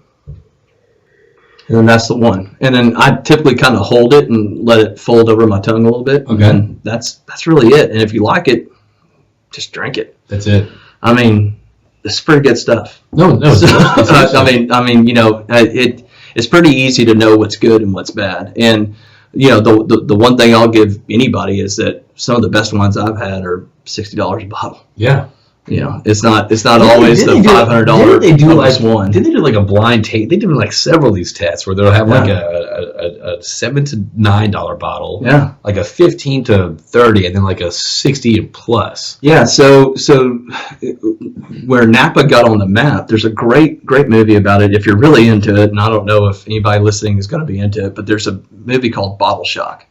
And then that's the one. And then I typically kind of hold it and let it fold over my tongue a little bit. Okay. And that's really it. And if you like it, just drink it. That's it. I mean, it's pretty good stuff. No. It's it's pretty easy to know what's good and what's bad. And the one thing I'll give anybody is that some of the best wines I've had are $60 a bottle. Yeah. It's not always the $500. Did they do one? Did they do like a blind taste? They did like several of these tests where they'll have like a $7 to $9 bottle, like a 15 to 30, and then like a 60 and plus. Yeah. So where Napa got on the map, there's a great movie about it if you're really into it. And I don't know if anybody listening is going to be into it, but there's a movie called Bottle Shock.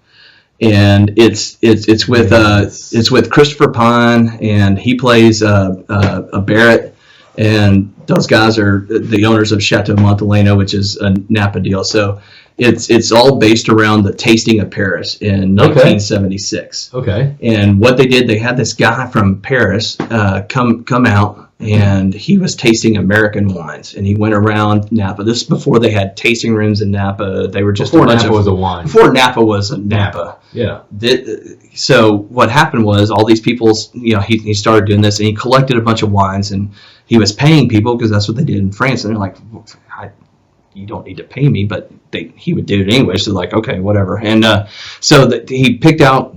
And it's with Christopher Pine, and he plays a Barrett, and those guys are the owners of Chateau Montelena, which is a Napa deal. So it's all based around the tasting of Paris in 1976. Okay. And what they did, they had this guy from Paris come out, and he was tasting American wines, and he went around Napa. This is before they had tasting rooms in Napa. They were just before Napa was a wine. Before Napa was a Napa. Yeah. So what happened was all these people, he started doing this, and he collected a bunch of wines, and he was paying people because that's what they did in France. And they're like, you don't need to pay me, but he would do it anyway. So like, okay, whatever. And he picked out,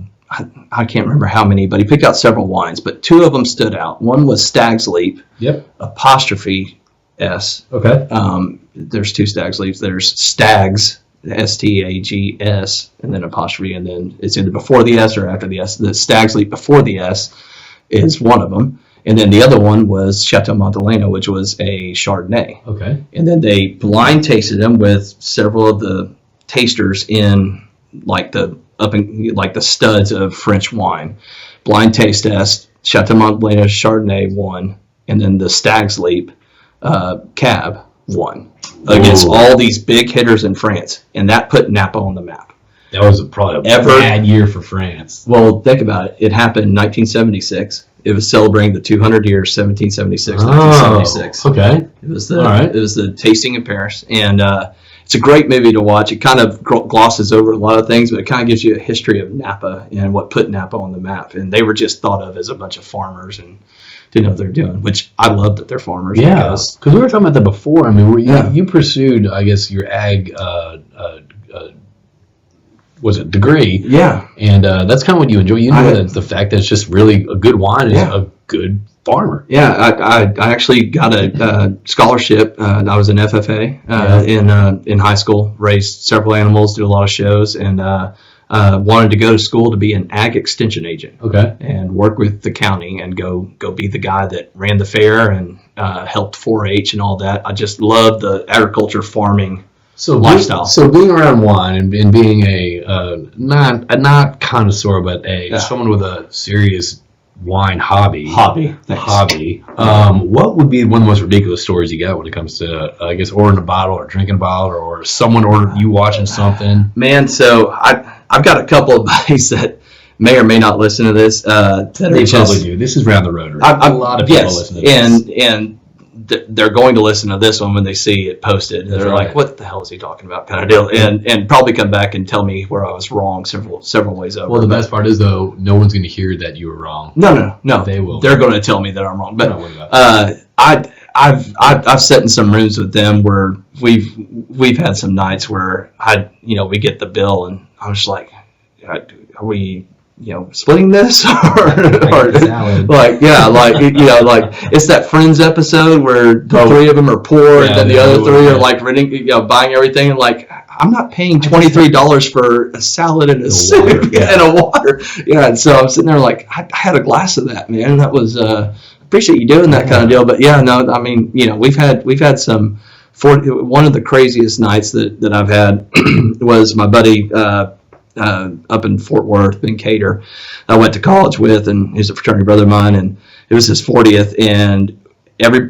I can't remember how many, but he picked out several wines, but two of them stood out. One was Stag's Leap, apostrophe S. Okay. There's two Stag's Leaps. There's Stags, Stags, and then apostrophe, and then it's either before the S or after the S. The Stag's Leap before the S is one of them. And then the other one was Chateau Montelena, which was a Chardonnay. Okay. And then they blind tasted them with several of the tasters in like the studs of French wine. Blind taste test, Chateau Montelena Chardonnay won, and then the Stag's Leap Cab won against all these big hitters in France, and that put Napa on the map. That was probably a bad year for France. Well, think about it. It happened in 1976. It was celebrating the 200 years, 1776, 1976. Okay. It was the tasting in Paris, and it's a great movie to watch. It kind of glosses over a lot of things, but it kind of gives you a history of Napa and what put Napa on the map. And they were just thought of as a bunch of farmers and didn't know what they're doing, which I love that they're farmers. Yeah, because we were talking about that before. I mean, you pursued, I guess, your ag degree? Yeah. And that's kind of what you enjoy. You know the fact that it's just really a good wine is a good farmer. Yeah, I actually got a scholarship. I was an FFA in high school, raised several animals, did a lot of shows, and wanted to go to school to be an ag extension agent. Okay. And work with the county and go be the guy that ran the fair and helped 4-H and all that. I just love the agriculture farming lifestyle. So being around wine and being a not connoisseur, but someone with a serious wine hobby. What would be one of the most ridiculous stories you got when it comes to, I guess, ordering a bottle or drinking a bottle or someone ordered you watching something? Man, so I've got a couple of buddies that may or may not listen to this. They probably do. This is Round the Rotary. A lot of people listen to this. And they're going to listen to this one when they see it posted. And they're like, what the hell is he talking about, kind of deal. And probably come back and tell me where I was wrong several ways over. Well, the best part is, though, no one's going to hear that you were wrong. No. They will. They're going to tell me that I'm wrong. But I've sat in some rooms with them where we've had some nights where we get the bill and I was like, are we splitting this or like, it's that Friends episode where the three of them are poor and then the other three are like renting, buying everything, and like, I'm not paying $23 for a salad and a soup and a water. Yeah, and so I'm sitting there like, I had a glass of that, man. That was appreciate you doing that kind of deal. But we've had some. One of the craziest nights that I've had was my buddy up in Fort Worth, Ben Cater, I went to college with, and he's a fraternity brother of mine, and it was his 40th, and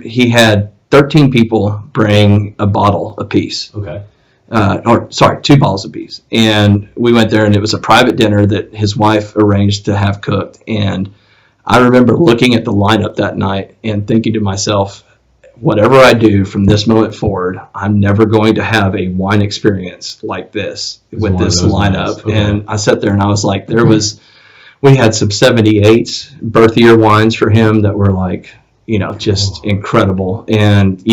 he had 13 people bring a bottle apiece. Okay. 2 bottles apiece. And we went there, and it was a private dinner that his wife arranged to have cooked. And I remember looking at the lineup that night and thinking to myself, whatever I do from this moment forward, I'm never going to have a wine experience like this with this lineup. Okay. And I sat there and I was like, we had some 78 birth year wines for him that were like, just incredible. And,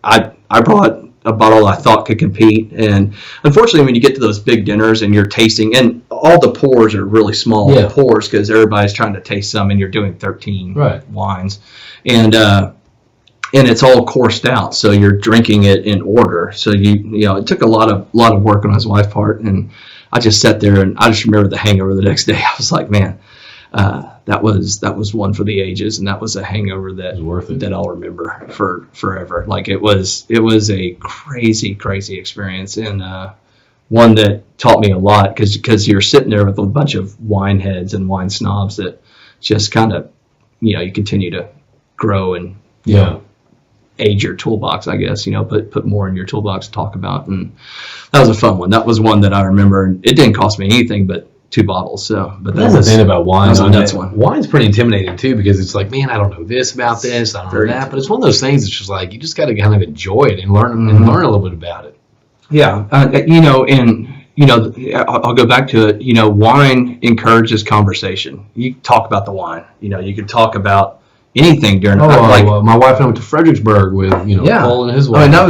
I brought a bottle I thought could compete. And unfortunately, when you get to those big dinners and you're tasting, and all the pours are really small pours because everybody's trying to taste some, and you're doing 13 wines. And it's all coursed out, so you're drinking it in order. So it took a lot of work on his wife's part, and I just sat there and I just remember the hangover the next day. I was like, man, that was one for the ages, and that was a hangover that I'll remember for forever. Like it was a crazy experience, and one that taught me a lot because you're sitting there with a bunch of wine heads and wine snobs that just kind of you continue to grow and age your toolbox, I guess, put more in your toolbox to talk about. And that was a fun one. That was one that I remember. It didn't cost me anything but 2 bottles. So, but that's the thing about wine. That's one. Wine's pretty intimidating too, because it's like, man, I don't know this about this, I don't know that. But it's one of those things that's just like, you just got to kind of enjoy it and learn a little bit about it. Yeah. I'll go back to it. Wine encourages conversation. You talk about the wine. You can talk about anything during my wife and I went to Fredericksburg with Cole and his wife. That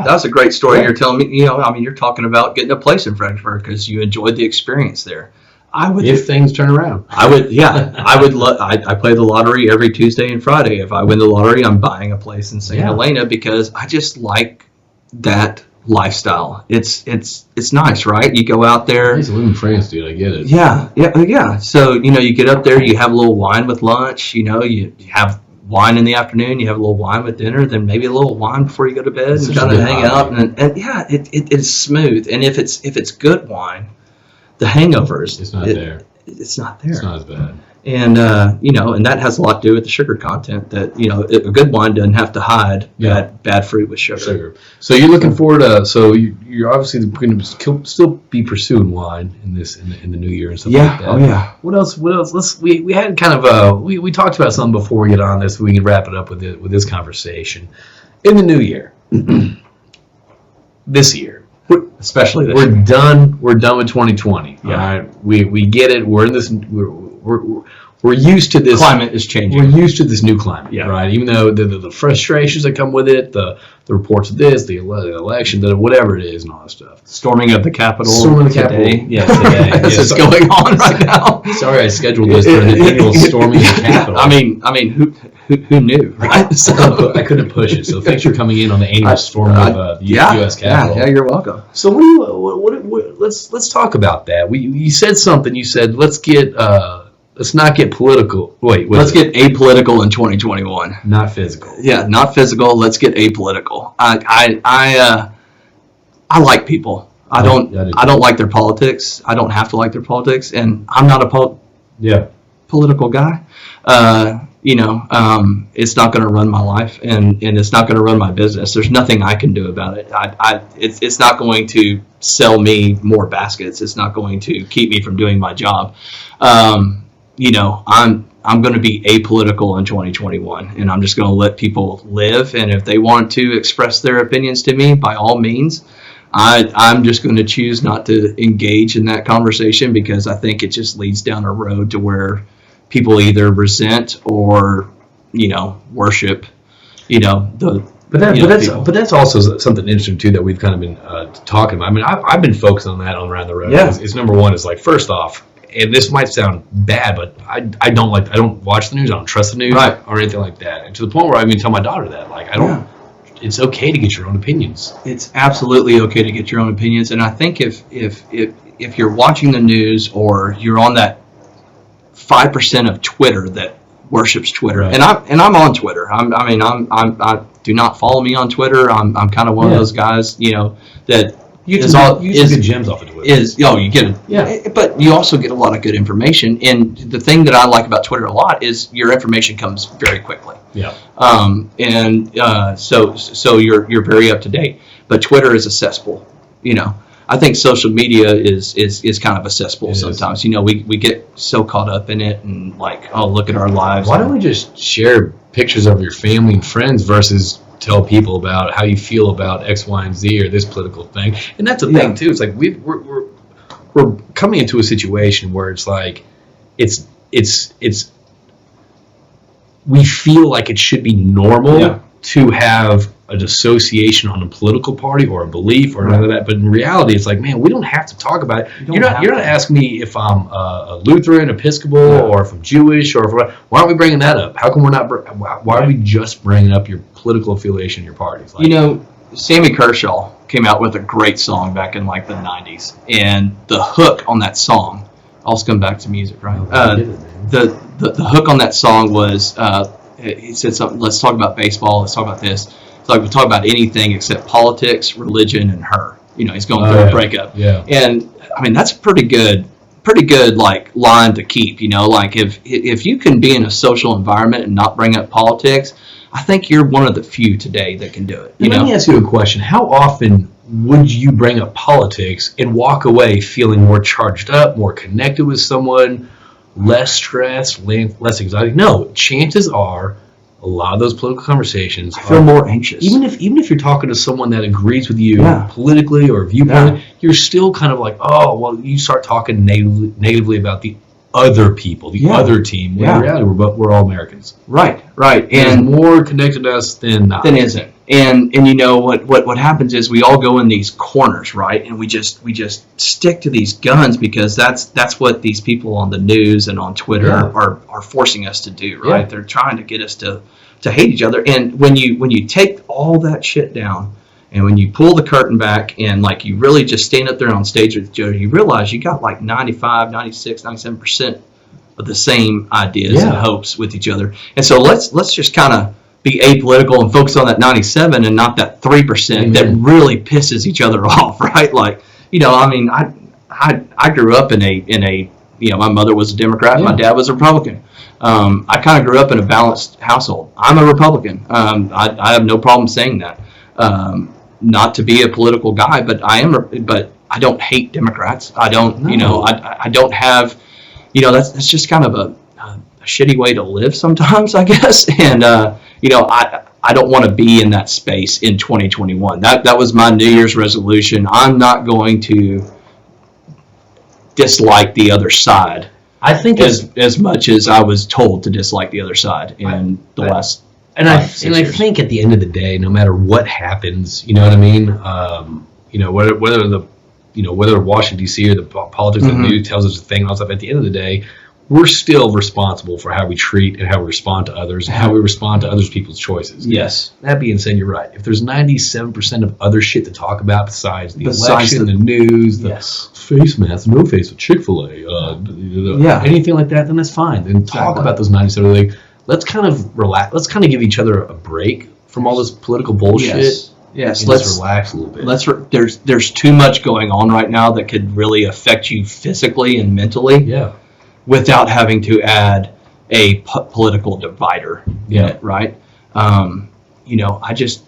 was a great story. You're telling me, you're talking about getting a place in Fredericksburg because you enjoyed the experience there. If things turn around, I would I play the lottery every Tuesday and Friday. If I win the lottery, I'm buying a place in St. Helena because I just like that lifestyle. It's nice, right? You go out there. I used to live in France, dude. I get it. Yeah. So you get up there, you have a little wine with lunch. You have wine in the afternoon, you have a little wine with dinner, then maybe a little wine before you go to bed, and kind of hang out. And it's smooth. And if it's good wine, the hangovers, it's not there. It's not there. It's not as bad. And and that has a lot to do with the sugar content. That a good wine doesn't have to hide bad fruit with sugar. So you're looking forward to. So you're obviously going to still be pursuing wine in the new year and stuff like that. Oh yeah. What else? We had kind of we talked about something before we get on this. We can wrap it up with this conversation in the new year. This year. Especially this year. We're done with 2020. Yeah. All right. We get it. We're in this. We're used to this. Climate is changing. We're used to this new climate, right? Even though the frustrations that come with it, the reports of this, the election, whatever it is, and all that stuff. Storming of the Capitol. Today. Yeah, today. This is going on right now. Sorry, I scheduled this for an annual storming of the Capitol. I mean, who knew, right? So I couldn't push it. So thanks for coming in on the annual storming of the U.S. Capitol. Yeah, you're welcome. So let's talk about that. You said something. You said let's not get political. Let's get apolitical in 2021. Not physical. Yeah, not physical. Let's get apolitical. I like people. I don't like their politics. I don't have to like their politics, and I'm not a political guy. It's not going to run my life, and it's not going to run my business. There's nothing I can do about it. It's not going to sell me more baskets. It's not going to keep me from doing my job. I'm going to be apolitical in 2021, and I'm just going to let people live. And if they want to express their opinions to me, by all means, I'm just going to choose not to engage in that conversation, because I think it just leads down a road to where people either resent or, worship, But that's also something interesting too that we've kind of been talking about. I mean, I've been focused on that on Around the Road. Yeah. It's number one is like, first off, and this might sound bad, but I don't watch the news. I don't trust the news or anything like that. And to the point where I even tell my daughter that, like, I don't. It's okay to get your own opinions. It's absolutely okay to get your own opinions. And I think if you're watching the news or you're on that 5% of Twitter that worships Twitter, and I'm on Twitter. I do not follow me on Twitter. I'm kind of one of those guys, that. You get good gems off of Twitter. You get it. But you also get a lot of good information. And the thing that I like about Twitter a lot is your information comes very quickly. Yeah. So you're very up to date. But Twitter is a cesspool. I think social media is kind of a cesspool sometimes. We get so caught up in it and like, oh, look at our lives. Why don't we just share pictures of your family and friends versus tell people about how you feel about X, Y, and Z or this political thing? And that's the thing too. It's like we're coming into a situation where it's like it's we feel like it should be normal to have an association on a political party or a belief or none of that. But in reality, it's like, man, we don't have to talk about it. You're not asking me if I'm a Lutheran, Episcopal, or if I'm Jewish, or if why aren't we bringing that up? How come we're not? Why are we just bringing up your political affiliation in your parties? Like, Sammy Kershaw came out with a great song back in like the 90s, and the hook on that song. I'll just come back to music, right? The hook on that song was he said something. Let's talk about baseball. Let's talk about this. It's like we talk about anything except politics, religion, and her. He's going through a breakup. Yeah. And I mean, that's pretty good like line to keep. Like if you can be in a social environment and not bring up politics, I think you're one of the few today that can do it. Let me ask you a question. How often would you bring up politics and walk away feeling more charged up, more connected with someone, less stressed, less anxiety? No, chances are a lot of those political conversations I feel more anxious. Even if you're talking to someone that agrees with you politically or viewpoint, you're still kind of like, oh, well, you start talking negatively about the other people, the other team. When in reality, we're all Americans. Right. And more connected to us than not. Than isn't. And what happens is we all go in these corners, right? And we just stick to these guns because that's what these people on the news and on Twitter are forcing us to do, right? They're trying to get us to hate each other. And when you take all that shit down and when you pull the curtain back and like you really just stand up there on stage with Joe, you realize you got like 95, 96, 97% of the same ideas and hopes with each other. And so let's just kind of be apolitical and focus on that 97 and not that 3% that really pisses each other off, right? Like, I grew up in a my mother was a Democrat, my dad was a Republican. I kind of grew up in a balanced household. I'm a Republican. I have no problem saying that. Not to be a political guy, but but I don't hate Democrats. I don't, I don't have, that's just kind of a shitty way to live sometimes, I guess. And, I don't want to be in that space in 2021. That was my New Year's resolution. I'm not going to dislike the other side. I think as much as I was told to dislike the other side in the last. And I think at the end of the day, no matter what happens, you know what I mean. Whether Washington D.C. or the politics of the news tells us a thing and all stuff. At the end of the day, we're still responsible for how we treat and how we respond to others and how we respond to other people's choices. Yes. That being said, you're right. If there's 97% of other shit to talk about besides the election, the news, the face mask, no face with Chick-fil-A, anything like that, then that's fine. Then talk about those 97. Like, let's kind of relax. Let's kind of give each other a break from all this political bullshit. Yes. Let's relax a little bit. There's too much going on right now that could really affect you physically and mentally. Yeah. Without having to add a political divider in it, right? I just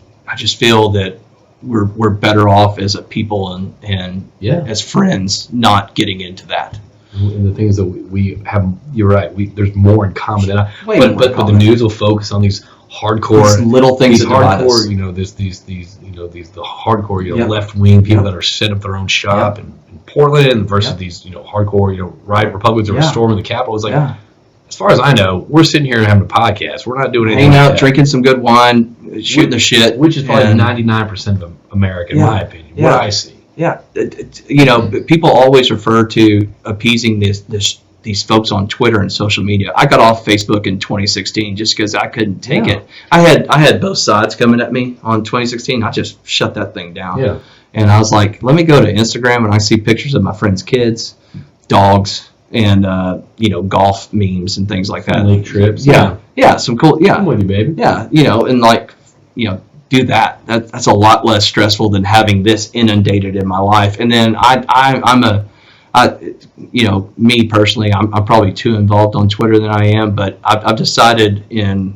feel that we're better off as a people and as friends not getting into that. And the thing is that we have, you're right. There's more in common than but the news will focus on these hardcore these little things that divide us. The hardcore left wing people that are setting up their own shop in Portland versus these hardcore right Republicans that were storming the Capitol. It's like as far as I know, we're sitting here having a podcast. We're not doing anything. Hanging out, drinking some good wine, shooting the shit, which is probably 99% of America, in my opinion. What I see. People always refer to appeasing these folks on Twitter and social media. I got off Facebook in 2016 just because I couldn't take it. I had both sides coming at me on 2016. I just shut that thing down. Yeah. And I was like, let me go to Instagram, and I see pictures of my friends' kids, dogs, and golf memes and things like that. Lake trips. Yeah, some cool. Yeah, I'm with you, baby. Yeah, and do that. That's a lot less stressful than having this inundated in my life. And then me personally, I'm probably too involved on Twitter than I am, but I've decided in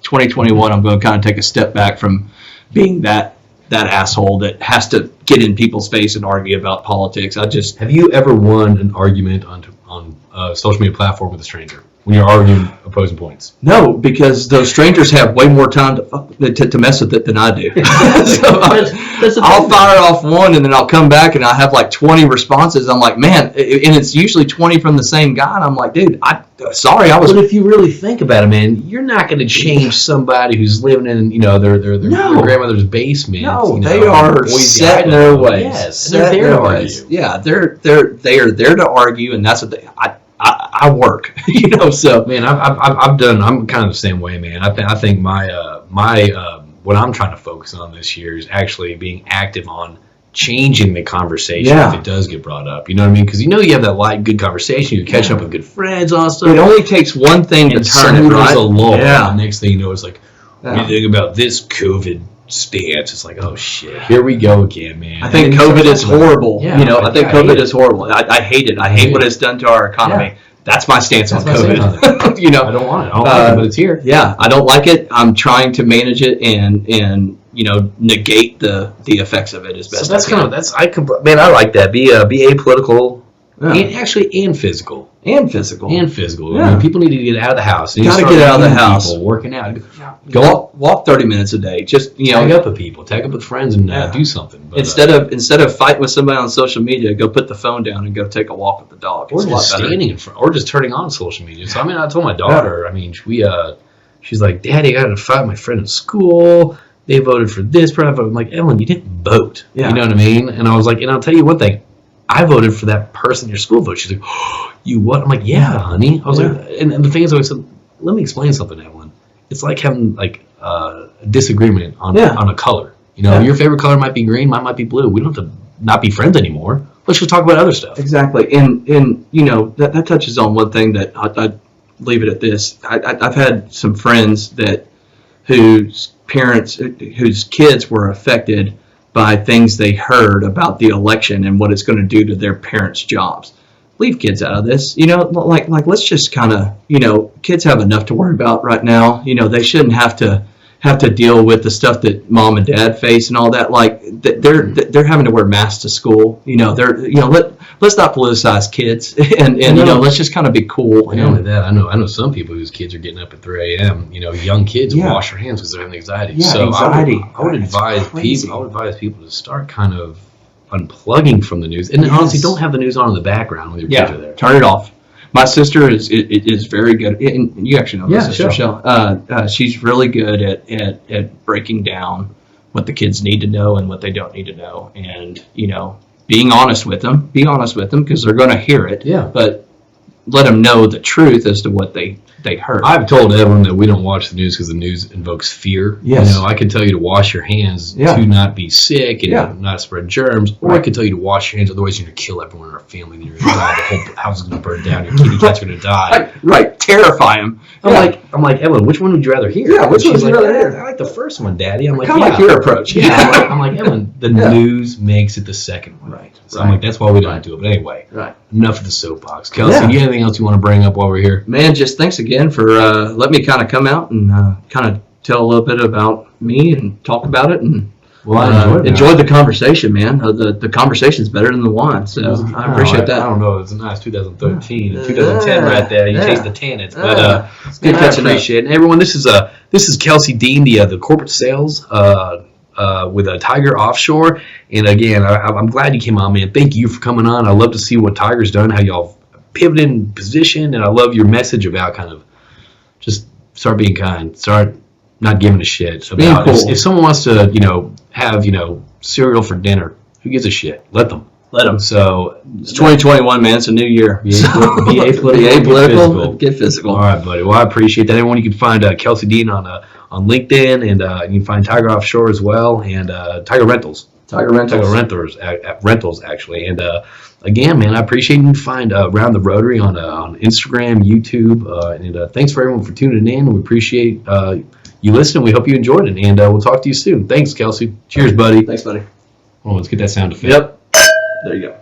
2021 I'm going to kind of take a step back from being that asshole that has to get in people's face and argue about politics. Have you ever won an argument on a social media platform with a stranger when you're arguing opposing points? No, because those strangers have way more time to mess with it than I do. So I'll fire off one, and then I'll come back, and I have like 20 responses. I'm like, man, and it's usually 20 from the same guy, and I'm like, dude, sorry, I was. But if you really think about it, man, you're not going to change somebody who's living in their grandmother's basement. No, they are set in their ways. Yes, they're there to argue. Yeah, they are there to argue, and that's what I work, So man, I'm kind of the same way, man. I think my what I'm trying to focus on this year is actually being active on changing the conversation if it does get brought up. You know what I mean? Because you have that light, good conversation. You're catching up with good friends, all stuff. It only takes one thing to turn it, right? There's a lull. Yeah. The next thing you know, it's like, what do you think about this COVID stance? It's like, oh shit, here we go again, man. I think COVID is horrible. I think COVID is horrible. I hate it. I hate what it's done to our economy. Yeah. That's my stance on COVID. I don't want it. I don't like it, but it's here. Yeah, I don't like it. I'm trying to manage it and negate the effects of it as best. So that's I like that. Be apolitical, and physical. And physical. Yeah. I mean, people need to get out of the house. You got to get out of the house. People, working out. Walk 30 minutes a day. Just tag up with people. Tag up with friends and do something. But, instead of fighting with somebody on social media, go put the phone down and go take a walk with the dog. Or just standing in front, or just turning on social media. So I told my daughter. She's like, Daddy, I got to fight my friend at school. They voted for this. I'm like, Evelyn, you didn't vote. Yeah. You know what I mean? And I was like, and I'll tell you one thing. I voted for that person in your school vote. She's like, oh, you what? I'm like, yeah, honey. I was like, and the thing is, I said, let me explain something, Evelyn. It's like having a disagreement on a color. Your favorite color might be green, mine might be blue. We don't have to not be friends anymore. Let's just talk about other stuff. Exactly. And that touches on one thing that I'd leave it at this. I've had some friends whose kids were affected by things they heard about the election and what it's going to do to their parents' jobs. Leave kids out of this. Let's just kind of, kids have enough to worry about right now. They shouldn't have to deal with the stuff that mom and dad face and all that. Like they're having to wear masks to school. Let's not politicize kids and let's just kind of be cool. Not only that, I know some people whose kids are getting up at 3 a.m. Young kids wash their hands because they're having anxiety. Yeah, so anxiety. I would advise people to start kind of unplugging from the news, and honestly, don't have the news on in the background when your kids are there. Turn it off. My sister is very good, and you actually know my sister, Michelle. She's really good at breaking down what the kids need to know and what they don't need to know, and being honest with them. Be honest with them because they're going to hear it. Yeah. But let them know the truth as to what they heard. I've told everyone that we don't watch the news because the news invokes fear. Yes. I can tell you to wash your hands to not be sick and not spread germs, or I can tell you to wash your hands, otherwise you're going to kill everyone in our family and you're going to die. The whole house is going to burn down. Your kitty cats are going to die. Right. Terrify them. I'm like, Evelyn, which one would you rather hear? Yeah, which one would you rather hear? I like the first one, Daddy. I'm like, kind of like your approach. Yeah. I'm like, Evelyn, the news makes it the second one. Right. So I'm like, that's why we don't do it. But anyway, enough of the soapbox. Kelsey, do you have anything else you want to bring up while we're here? Man, just thanks again for letting me kind of come out and kind of tell a little bit about me and talk about it. And I enjoyed the conversation, man. The conversation's better than the wine, so I appreciate that. I don't know. It's a nice 2013 and 2010 right there. You chased the tannins, but it's good catching up. I appreciate it. And everyone, this is Kelsey Dean, the corporate sales with a Tiger Offshore. And again, I'm glad you came on, man. Thank you for coming on. I love to see what Tiger's done, how y'all pivoted in position, and I love your message about kind of just start being kind, start not giving a shit about cool. If someone wants to, have cereal for dinner, Who gives a shit? Let them. Let them. So it's 2021, man. It's a new year. Be apolitical. Get physical. All right, buddy. Well, I appreciate that. Everyone, you can find Kelsey Dean on LinkedIn, and you can find Tiger Offshore as well, and Tiger Rentals. Tiger Rentals. Rentals, actually. And again, man, I appreciate you find Around the Rotary on Instagram, YouTube, and thanks for everyone for tuning in. We appreciate you listening. We hope you enjoyed it, and we'll talk to you soon. Thanks, Kelsey. Cheers, buddy. Thanks, buddy. Oh, let's get that sound effect. Yep. There you go.